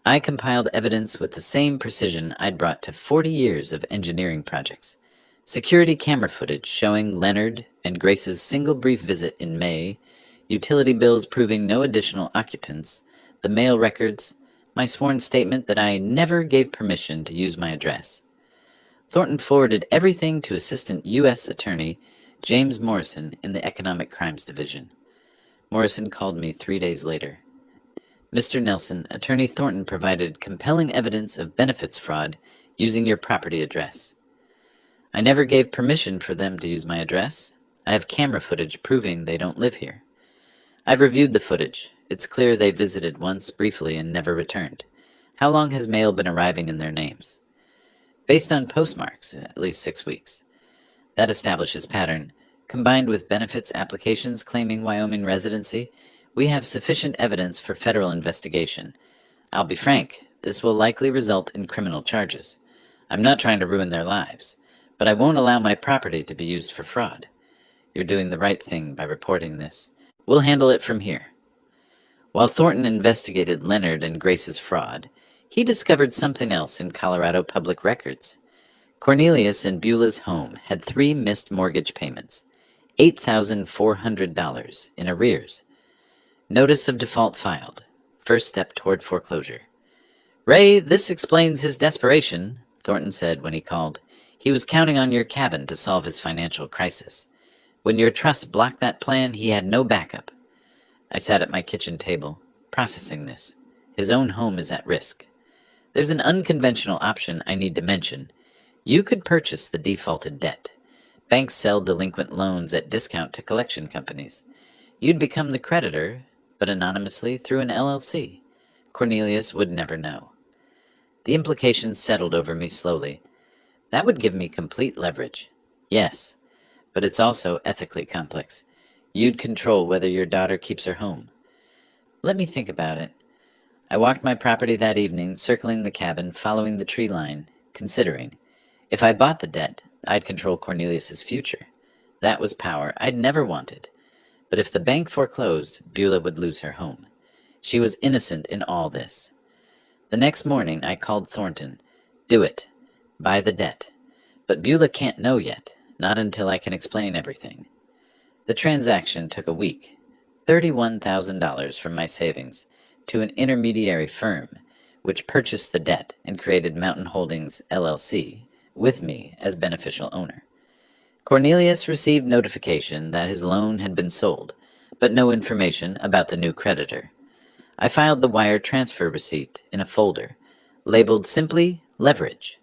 A: I compiled evidence with the same precision I'd brought to 40 years of engineering projects. Security camera footage showing Leonard and Grace's single brief visit in May, utility bills proving no additional occupants, the mail records, my sworn statement that I never gave permission to use my address. Thornton forwarded everything to Assistant U.S. Attorney James Morrison in the Economic Crimes Division. Morrison called me 3 days later. Mr. Nelson, Attorney Thornton provided compelling evidence of benefits fraud using your property address. I never gave permission for them to use my address. I have camera footage proving they don't live here. I've reviewed the footage. It's clear they visited once briefly and never returned. How long has mail been arriving in their names? based on postmarks, at least 6 weeks. That establishes pattern. Combined with benefits applications claiming Wyoming residency, we have sufficient evidence for federal investigation. I'll be frank, this will likely result in criminal charges. I'm not trying to ruin their lives, but I won't allow my property to be used for fraud. You're doing the right thing by reporting this. We'll handle it from here. While Thornton investigated Leonard and Grace's fraud, he discovered something else in Colorado public records. Cornelius and Beulah's home had 3 missed mortgage payments, $8,400 in arrears. Notice of default filed. First step toward foreclosure. "Ray, this explains his desperation," Thornton said when he called. "He was counting on your cabin to solve his financial crisis. When your trust blocked that plan, he had no backup." I sat at my kitchen table, processing this. His own home is at risk. There's an unconventional option I need to mention. You could purchase the defaulted debt. Banks sell delinquent loans at discount to collection companies. You'd become the creditor, but anonymously through an LLC. Cornelius would never know. The implications settled over me slowly. That would give me complete leverage. Yes, but it's also ethically complex. You'd control whether your daughter keeps her home. Let me think about it. I walked my property that evening, circling the cabin, following the tree line, considering. If I bought the debt, I'd control Cornelius's future. That was power I'd never wanted. But if the bank foreclosed, Beulah would lose her home. She was innocent in all this. The next morning, I called Thornton. "Do it. Buy the debt. But Beulah can't know yet, not until I can explain everything." The transaction took a week. $31,000 from my savings to an intermediary firm, which purchased the debt and created Mountain Holdings, LLC, with me as beneficial owner. Cornelius received notification that his loan had been sold, but no information about the new creditor. I filed the wire transfer receipt in a folder, labeled simply Leverage.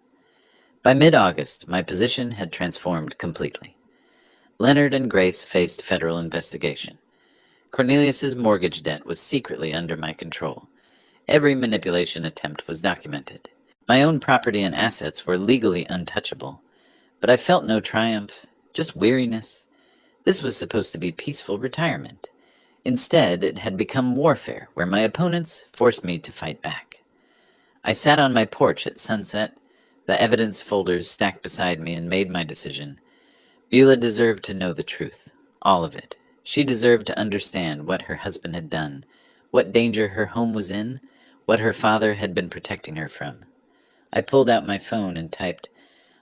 A: By mid-August, my position had transformed completely. Leonard and Grace faced federal investigation. Cornelius's mortgage debt was secretly under my control. Every manipulation attempt was documented. My own property and assets were legally untouchable, but I felt no triumph, just weariness. This was supposed to be peaceful retirement. Instead, it had become warfare, where my opponents forced me to fight back. I sat on my porch at sunset, the evidence folders stacked beside me, and made my decision. Beulah deserved to know the truth, all of it. She deserved to understand what her husband had done, what danger her home was in, what her father had been protecting her from. I pulled out my phone and typed,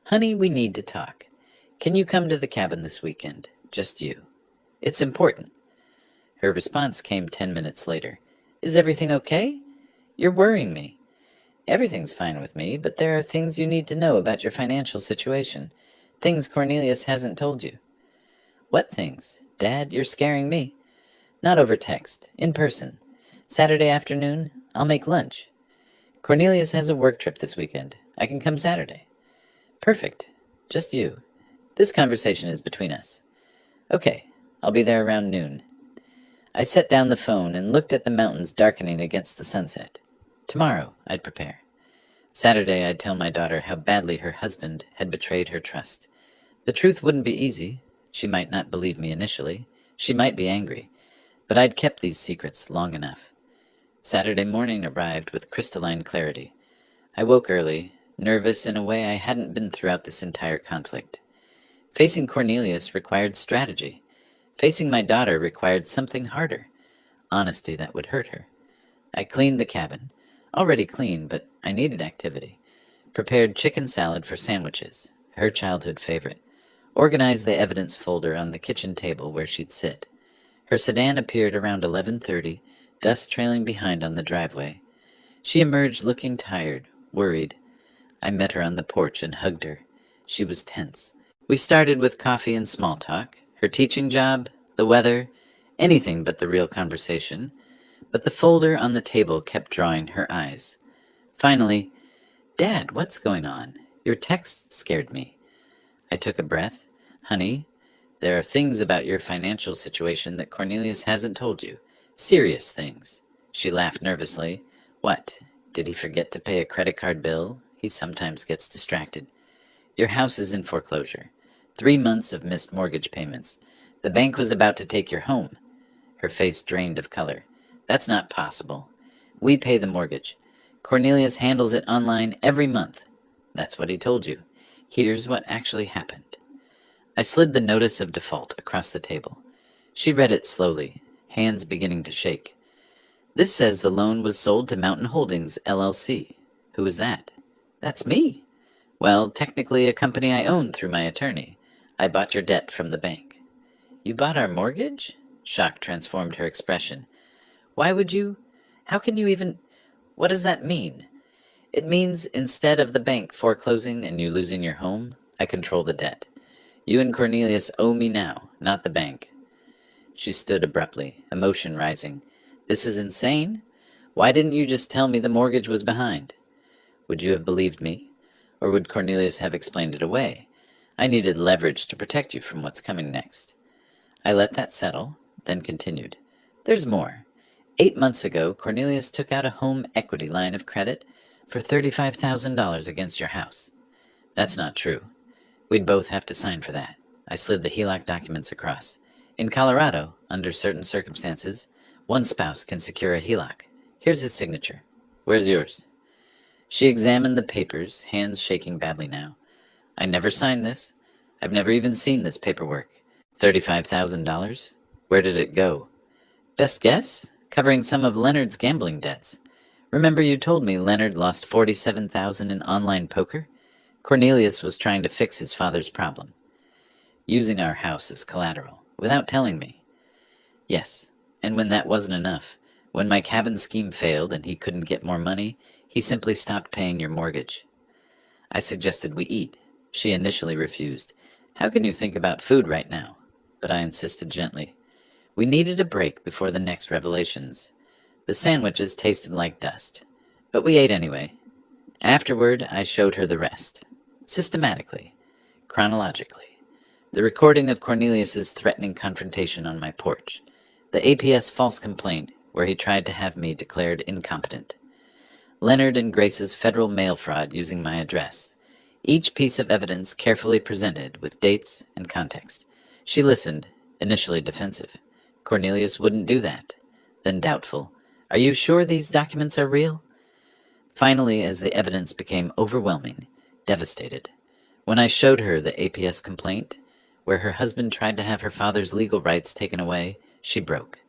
A: "Honey, we need to talk. Can you come to the cabin this weekend? Just you. It's important." Her response came 10 minutes later. "Is everything okay? You're worrying me." "Everything's fine with me, but there are things you need to know about your financial situation. Things Cornelius hasn't told you." "What things? Dad, you're scaring me." "Not over text. In person. Saturday afternoon, I'll make lunch." "Cornelius has a work trip this weekend. I can come Saturday." "Perfect. Just you. This conversation is between us." "Okay, I'll be there around noon." I set down the phone and looked at the mountains darkening against the sunset. Tomorrow, I'd prepare. Saturday, I'd tell my daughter how badly her husband had betrayed her trust. The truth wouldn't be easy. She might not believe me initially. She might be angry. But I'd kept these secrets long enough. Saturday morning arrived with crystalline clarity. I woke early, nervous in a way I hadn't been throughout this entire conflict. Facing Cornelius required strategy. Facing my daughter required something harder. Honesty that would hurt her. I cleaned the cabin. Already clean, but I needed activity. Prepared chicken salad for sandwiches, her childhood favorite. Organized the evidence folder on the kitchen table where she'd sit. Her sedan appeared around 11:30, dust trailing behind on the driveway. She emerged looking tired, worried. I met her on the porch and hugged her. She was tense. We started with coffee and small talk, her teaching job, the weather, anything but the real conversation. But the folder on the table kept drawing her eyes. Finally, "Dad, what's going on? Your text scared me." I took a breath. "Honey, there are things about your financial situation that Cornelius hasn't told you. Serious things." She laughed nervously. "What? Did he forget to pay a credit card bill? He sometimes gets distracted. Your house is in foreclosure. 3 months of missed mortgage payments. The bank was about to take your home. Her face drained of color. That's not possible. We pay the mortgage. Cornelius handles it online every month. That's what he told you. Here's what actually happened. I slid the notice of default across the table. She read it slowly, hands beginning to shake. This says the loan was sold to Mountain Holdings, LLC. Who is that? That's me. Well, technically a company I own through my attorney. I bought your debt from the bank. You bought our mortgage? Shock transformed her expression. Why would you? How can you even? What does that mean? It means instead of the bank foreclosing and you losing your home, I control the debt. You and Cornelius owe me now, not the bank. She stood abruptly, emotion rising. This is insane. Why didn't you just tell me the mortgage was behind? Would you have believed me? Or would Cornelius have explained it away? I needed leverage to protect you from what's coming next. I let that settle, then continued. There's more. 8 months ago, Cornelius took out a home equity line of credit for $35,000 against your house. That's not true. We'd both have to sign for that. I slid the HELOC documents across. In Colorado, under certain circumstances, one spouse can secure a HELOC. Here's his signature. Where's yours? She examined the papers, hands shaking badly now. I never signed this. I've never even seen this paperwork. $35,000? Where did it go? Best guess? Covering some of Leonard's gambling debts. Remember you told me Leonard lost $47,000 in online poker? Cornelius was trying to fix his father's problem. Using our house as collateral, without telling me. Yes, and when that wasn't enough, when my cabin scheme failed and he couldn't get more money, he simply stopped paying your mortgage. I suggested we eat. She initially refused. How can you think about food right now? But I insisted gently. We needed a break before the next revelations. The sandwiches tasted like dust, but we ate anyway. Afterward, I showed her the rest. Systematically. Chronologically. The recording of Cornelius's threatening confrontation on my porch. The APS false complaint where he tried to have me declared incompetent. Leonard and Grace's federal mail fraud using my address. Each piece of evidence carefully presented with dates and context. She listened, initially defensive. Cornelius wouldn't do that. Then doubtful. Are you sure these documents are real? Finally, as the evidence became overwhelming, devastated. When I showed her the APS complaint, where her husband tried to have her father's legal rights taken away, she broke.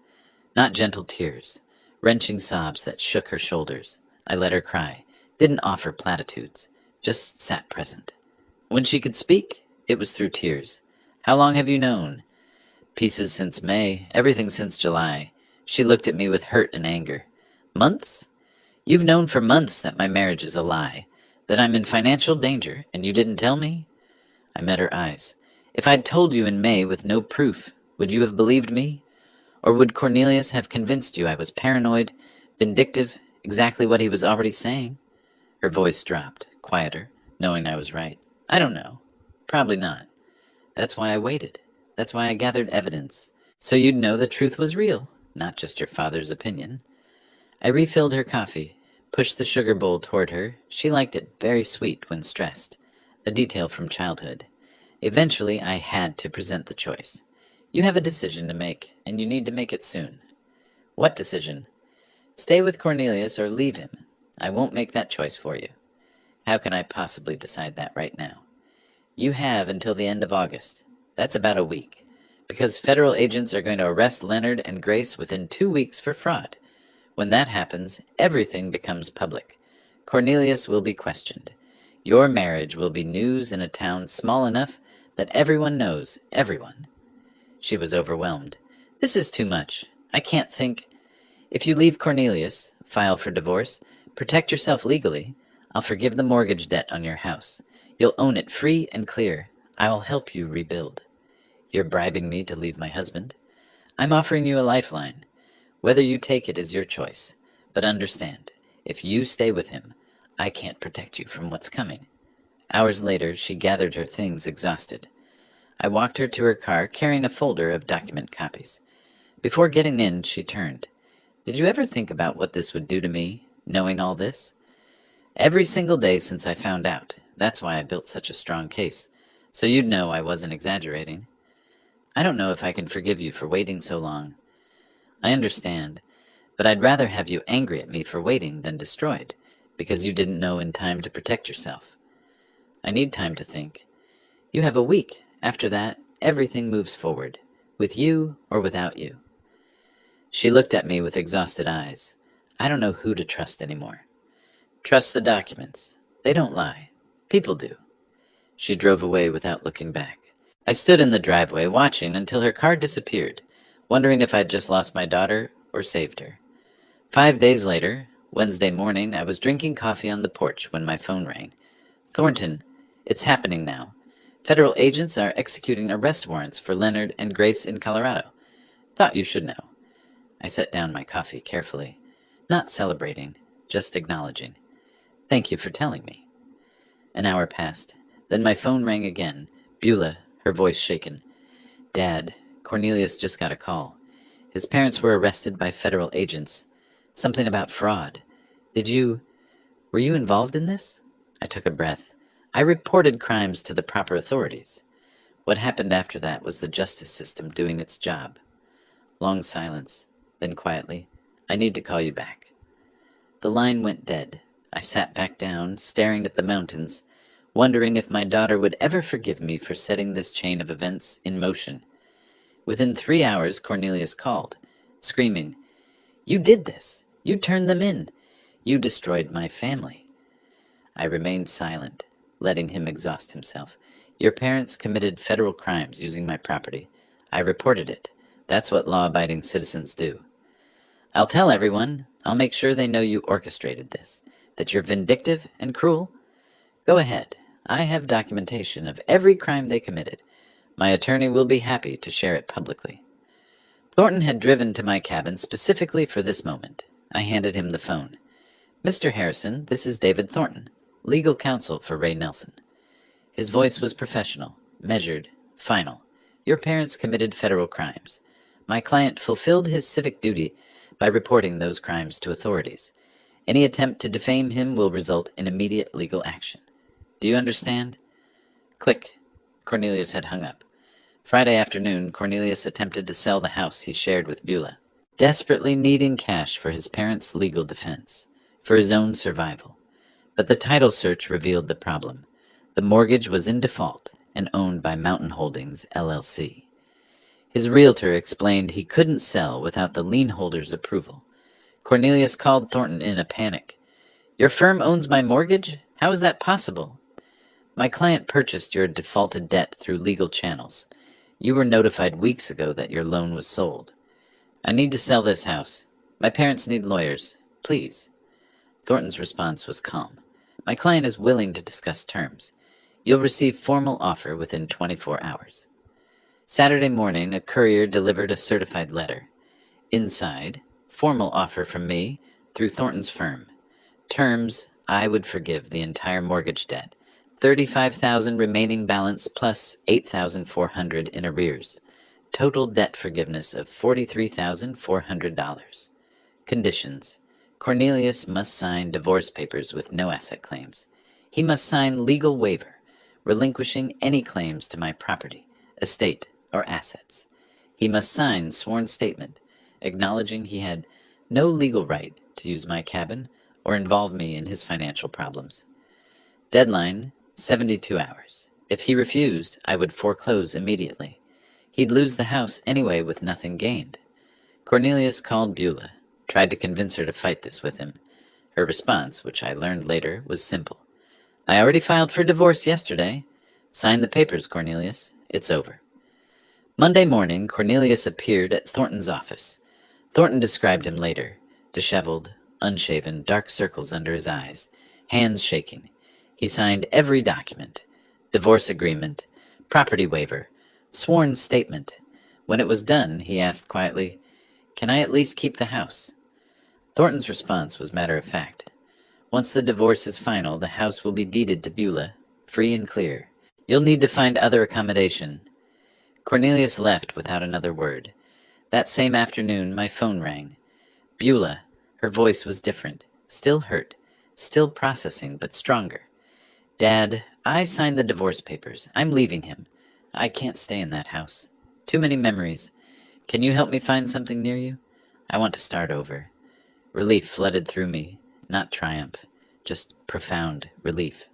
A: Not gentle tears, wrenching sobs that shook her shoulders. I let her cry, didn't offer platitudes, just sat present. When she could speak, it was through tears. How long have you known? Pieces since May, everything since July. She looked at me with hurt and anger. Months? You've known for months that my marriage is a lie, that I'm in financial danger, and you didn't tell me? I met her eyes. If I'd told you in May with no proof, would you have believed me? Or would Cornelius have convinced you I was paranoid, vindictive, exactly what he was already saying? Her voice dropped, quieter, knowing I was right. I don't know. Probably not. That's why I waited. That's why I gathered evidence. So you'd know the truth was real, not just your father's opinion. I refilled her coffee, pushed the sugar bowl toward her. She liked it very sweet when stressed, a detail from childhood. Eventually, I had to present the choice. You have a decision to make, and you need to make it soon. What decision? Stay with Cornelius or leave him. I won't make that choice for you. How can I possibly decide that right now? You have until the end of August. That's about a week, because federal agents are going to arrest Leonard and Grace within 2 weeks for fraud. When that happens, everything becomes public. Cornelius will be questioned. Your marriage will be news in a town small enough that everyone knows everyone. She was overwhelmed. This is too much. I can't think. If you leave Cornelius, file for divorce, protect yourself legally, I'll forgive the mortgage debt on your house. You'll own it free and clear. I will help you rebuild. You're bribing me to leave my husband. I'm offering you a lifeline. Whether you take it is your choice. But understand, if you stay with him, I can't protect you from what's coming. Hours later, she gathered her things exhausted. I walked her to her car carrying a folder of document copies. Before getting in, she turned. Did you ever think about what this would do to me, knowing all this? Every single day since I found out. That's why I built such a strong case. So you'd know I wasn't exaggerating. I don't know if I can forgive you for waiting so long. I understand, but I'd rather have you angry at me for waiting than destroyed, because you didn't know in time to protect yourself. I need time to think. You have a week. After that, everything moves forward, with you or without you. She looked at me with exhausted eyes. I don't know who to trust anymore. Trust the documents. They don't lie. People do. She drove away without looking back. I stood in the driveway watching until her car disappeared, wondering if I'd just lost my daughter or saved her. 5 days later, Wednesday morning, I was drinking coffee on the porch when my phone rang. Thornton, it's happening now. Federal agents are executing arrest warrants for Leonard and Grace in Colorado. Thought you should know. I set down my coffee carefully, not celebrating, just acknowledging. Thank you for telling me. An hour passed. Then my phone rang again. Beulah, her voice shaken. Dad, Cornelius just got a call. His parents were arrested by federal agents. Something about fraud. Were you involved in this? I took a breath. I reported crimes to the proper authorities. What happened after that was the justice system doing its job. Long silence. Then quietly, I need to call you back. The line went dead. I sat back down, staring at the mountains, wondering if my daughter would ever forgive me for setting this chain of events in motion. Within 3 hours, Cornelius called, screaming, You did this! You turned them in! You destroyed my family! I remained silent, letting him exhaust himself. Your parents committed federal crimes using my property. I reported it. That's what law-abiding citizens do. I'll tell everyone. I'll make sure they know you orchestrated this, that you're vindictive and cruel. Go ahead. I have documentation of every crime they committed. My attorney will be happy to share it publicly. Thornton had driven to my cabin specifically for this moment. I handed him the phone. Mr. Harrison, this is David Thornton, legal counsel for Ray Nelson. His voice was professional, measured, final. Your parents committed federal crimes. My client fulfilled his civic duty by reporting those crimes to authorities. Any attempt to defame him will result in immediate legal action. Do you understand? Click. Cornelius had hung up. Friday afternoon, Cornelius attempted to sell the house he shared with Beulah, desperately needing cash for his parents' legal defense, for his own survival. But the title search revealed the problem. The mortgage was in default and owned by Mountain Holdings, LLC. His realtor explained he couldn't sell without the lien holder's approval. Cornelius called Thornton in a panic. Your firm owns my mortgage? How is that possible? My client purchased your defaulted debt through legal channels. You were notified weeks ago that your loan was sold. I need to sell this house. My parents need lawyers. Please. Thornton's response was calm. My client is willing to discuss terms. You'll receive formal offer within 24 hours. Saturday morning, a courier delivered a certified letter. Inside, formal offer from me through Thornton's firm. Terms, I would forgive the entire mortgage debt. $35,000 remaining balance plus $8,400 in arrears. Total debt forgiveness of $43,400. Conditions. Cornelius must sign divorce papers with no asset claims. He must sign legal waiver, relinquishing any claims to my property, estate, or assets. He must sign sworn statement, acknowledging he had no legal right to use my cabin or involve me in his financial problems. Deadline, 72 hours. If he refused, I would foreclose immediately. He'd lose the house anyway with nothing gained. Cornelius called Beulah, tried to convince her to fight this with him. Her response, which I learned later, was simple. I already filed for divorce yesterday. Sign the papers, Cornelius. It's over. Monday morning, Cornelius appeared at Thornton's office. Thornton described him later. Disheveled, unshaven, dark circles under his eyes, hands shaking. He signed every document. Divorce agreement, property waiver, sworn statement. When it was done, he asked quietly, Can I at least keep the house? Thornton's response was matter of fact. Once the divorce is final, the house will be deeded to Beulah, free and clear. You'll need to find other accommodation. Cornelius left without another word. That same afternoon, my phone rang. Beulah. Her voice was different, still hurt, still processing but stronger. Dad, I signed the divorce papers. I'm leaving him. I can't stay in that house. Too many memories. Can you help me find something near you? I want to start over. Relief flooded through me, not triumph, just profound relief.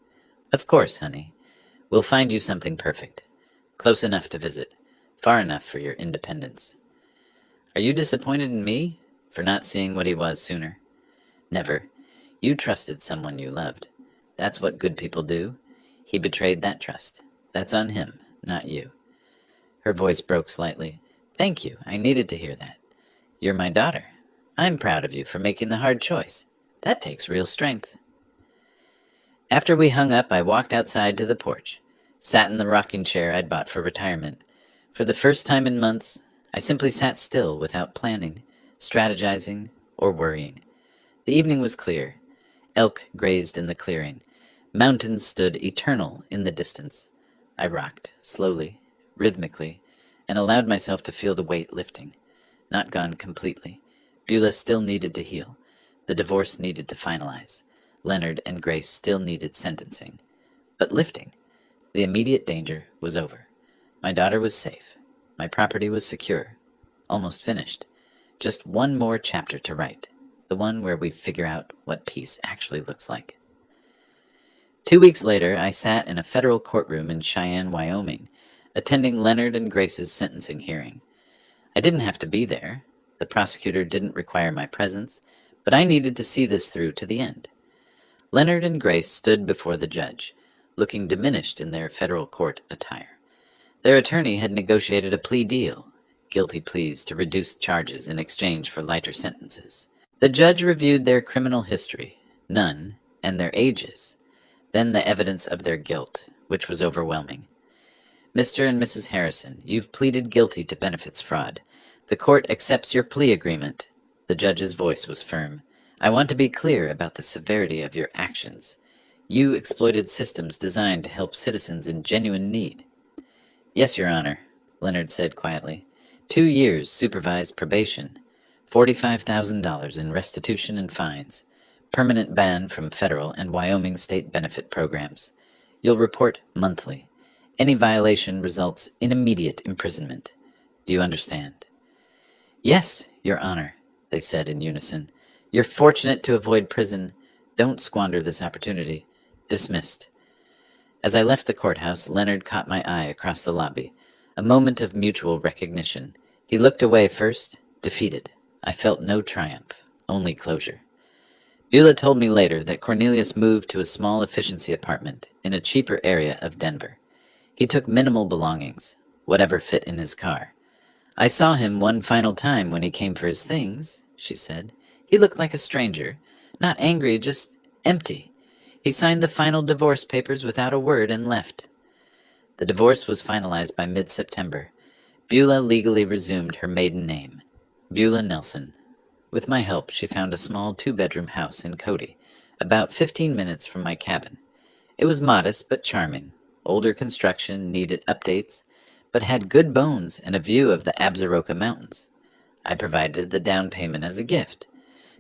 A: Of course, honey. We'll find you something perfect. Close enough to visit, far enough for your independence. Are you disappointed in me for not seeing what he was sooner? Never. You trusted someone you loved. That's what good people do. He betrayed that trust. That's on him, not you. Her voice broke slightly. Thank you. I needed to hear that. You're my daughter. I'm proud of you for making the hard choice. That takes real strength. After we hung up, I walked outside to the porch, sat in the rocking chair I'd bought for retirement. For the first time in months, I simply sat still without planning, strategizing, or worrying. The evening was clear. Elk grazed in the clearing. Mountains stood eternal in the distance. I rocked, slowly, rhythmically, and allowed myself to feel the weight lifting. Not gone completely. Beulah still needed to heal. The divorce needed to finalize. Leonard and Grace still needed sentencing. But lifting. The immediate danger was over. My daughter was safe. My property was secure. Almost finished. Just one more chapter to write. The one where we figure out what peace actually looks like. 2 weeks later, I sat in a federal courtroom in Cheyenne, Wyoming, attending Leonard and Grace's sentencing hearing. I didn't have to be there. The prosecutor didn't require my presence, but I needed to see this through to the end. Leonard and Grace stood before the judge, looking diminished in their federal court attire. Their attorney had negotiated a plea deal, guilty pleas to reduce charges in exchange for lighter sentences. The judge reviewed their criminal history, none, and their ages, then the evidence of their guilt, which was overwhelming. Mr. and Mrs. Harrison, you've pleaded guilty to benefits fraud. The court accepts your plea agreement. The judge's voice was firm. I want to be clear about the severity of your actions. You exploited systems designed to help citizens in genuine need. Yes, Your Honor, Leonard said quietly. 2 years supervised probation, $45,000 in restitution and fines, permanent ban from federal and Wyoming state benefit programs. You'll report monthly. Any violation results in immediate imprisonment. Do you understand? Yes, Your Honor, they said in unison. You're fortunate to avoid prison. Don't squander this opportunity. Dismissed. As I left the courthouse, Leonard caught my eye across the lobby. A moment of mutual recognition. He looked away first, defeated. I felt no triumph, only closure. Beulah told me later that Cornelius moved to a small efficiency apartment in a cheaper area of Denver. He took minimal belongings, whatever fit in his car. I saw him one final time when he came for his things, she said. He looked like a stranger, not angry, just empty. He signed the final divorce papers without a word and left. The divorce was finalized by mid-September. Beulah legally resumed her maiden name, Beulah Nelson. With my help, she found a small 2-bedroom house in Cody, about 15 minutes from my cabin. It was modest but charming. Older construction needed updates, but had good bones and a view of the Absaroka Mountains. I provided the down payment as a gift.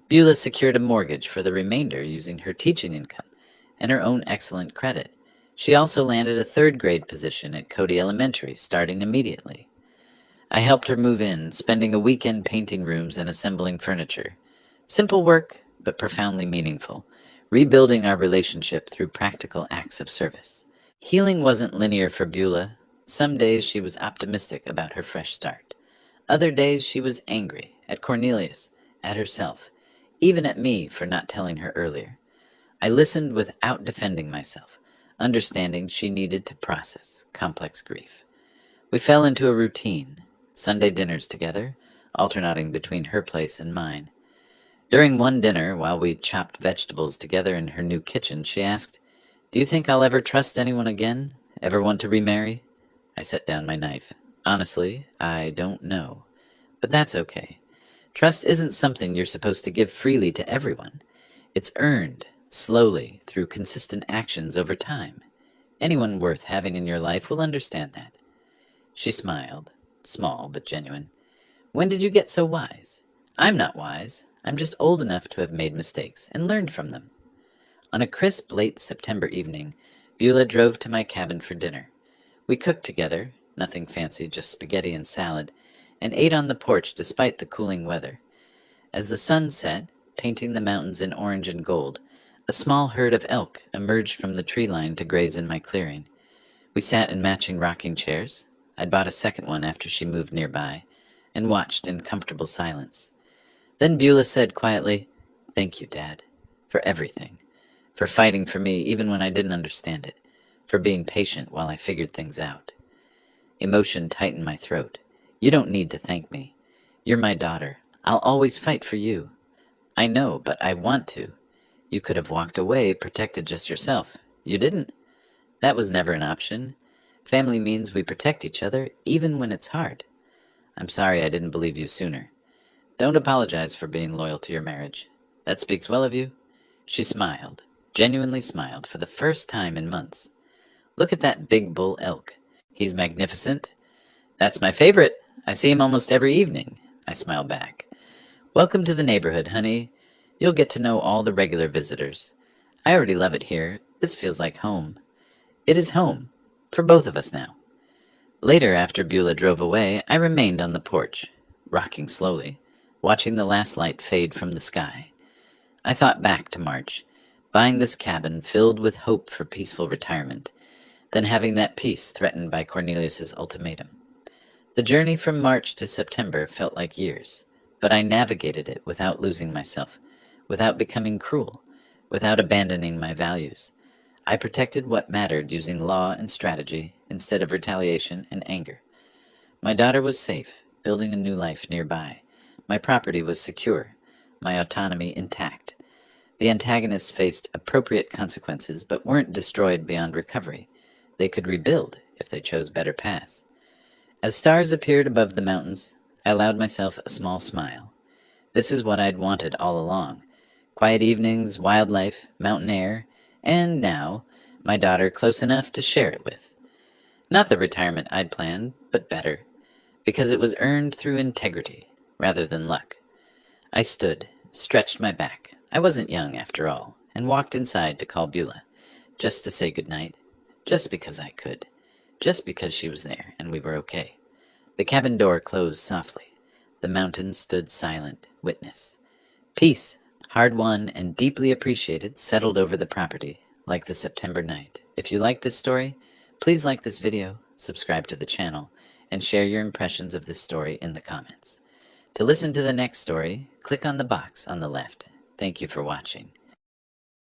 A: Beulah secured a mortgage for the remainder using her teaching income and her own excellent credit. She also landed a 3rd-grade position at Cody Elementary, starting immediately. I helped her move in, spending a weekend painting rooms and assembling furniture. Simple work, but profoundly meaningful, rebuilding our relationship through practical acts of service. Healing wasn't linear for Beulah. Some days she was optimistic about her fresh start. Other days she was angry, at Cornelius, at herself, even at me for not telling her earlier. I listened without defending myself, understanding she needed to process complex grief. We fell into a routine, Sunday dinners together, alternating between her place and mine. During one dinner, while we chopped vegetables together in her new kitchen, she asked, "Do you think I'll ever trust anyone again? Ever want to remarry?" I set down my knife. Honestly, I don't know. But that's okay. Trust isn't something you're supposed to give freely to everyone. It's earned, slowly, through consistent actions over time. Anyone worth having in your life will understand that. She smiled, small but genuine. When did you get so wise? I'm not wise. I'm just old enough to have made mistakes and learned from them. On a crisp late September evening, Beulah drove to my cabin for dinner. We cooked together, nothing fancy, just spaghetti and salad, and ate on the porch despite the cooling weather. As the sun set, painting the mountains in orange and gold, a small herd of elk emerged from the tree line to graze in my clearing. We sat in matching rocking chairs. I'd bought a second one after she moved nearby, and watched in comfortable silence. Then Beulah said quietly, "Thank you, Dad, for everything. For fighting for me even when I didn't understand it. For being patient while I figured things out." Emotion tightened my throat. "You don't need to thank me. You're my daughter. I'll always fight for you." "I know, but I want to." "You could have walked away, protected just yourself. You didn't. That was never an option. Family means we protect each other, even when it's hard." "I'm sorry I didn't believe you sooner." "Don't apologize for being loyal to your marriage. That speaks well of you." She smiled, genuinely smiled, for the first time in months. "Look at that big bull elk. He's magnificent." "That's my favorite. I see him almost every evening." I smiled back. "Welcome to the neighborhood, honey. You'll get to know all the regular visitors. I already love it here. This feels like home." "It is home. For both of us now." Later, after Beulah drove away, I remained on the porch, rocking slowly, watching the last light fade from the sky. I thought back to March, buying this cabin filled with hope for peaceful retirement, then having that peace threatened by Cornelius's ultimatum. The journey from March to September felt like years, but I navigated it without losing myself, without becoming cruel, without abandoning my values. I protected what mattered using law and strategy instead of retaliation and anger. My daughter was safe, building a new life nearby. My property was secure, my autonomy intact. The antagonists faced appropriate consequences but weren't destroyed beyond recovery. They could rebuild if they chose better paths. As stars appeared above the mountains, I allowed myself a small smile. This is what I'd wanted all along. Quiet evenings, wildlife, mountain air, and now, my daughter close enough to share it with. Not the retirement I'd planned, but better, because it was earned through integrity rather than luck. I stood, stretched my back. I wasn't young after all, and walked inside to call Beulah, just to say goodnight, just because I could, just because she was there and we were okay. The cabin door closed softly. The mountains stood silent, witness. Peace, hard won and deeply appreciated, settled over the property, like the September night. If you like this story, please like this video, subscribe to the channel, and share your impressions of this story in the comments. To listen to the next story, click on the box on the left. Thank you for watching.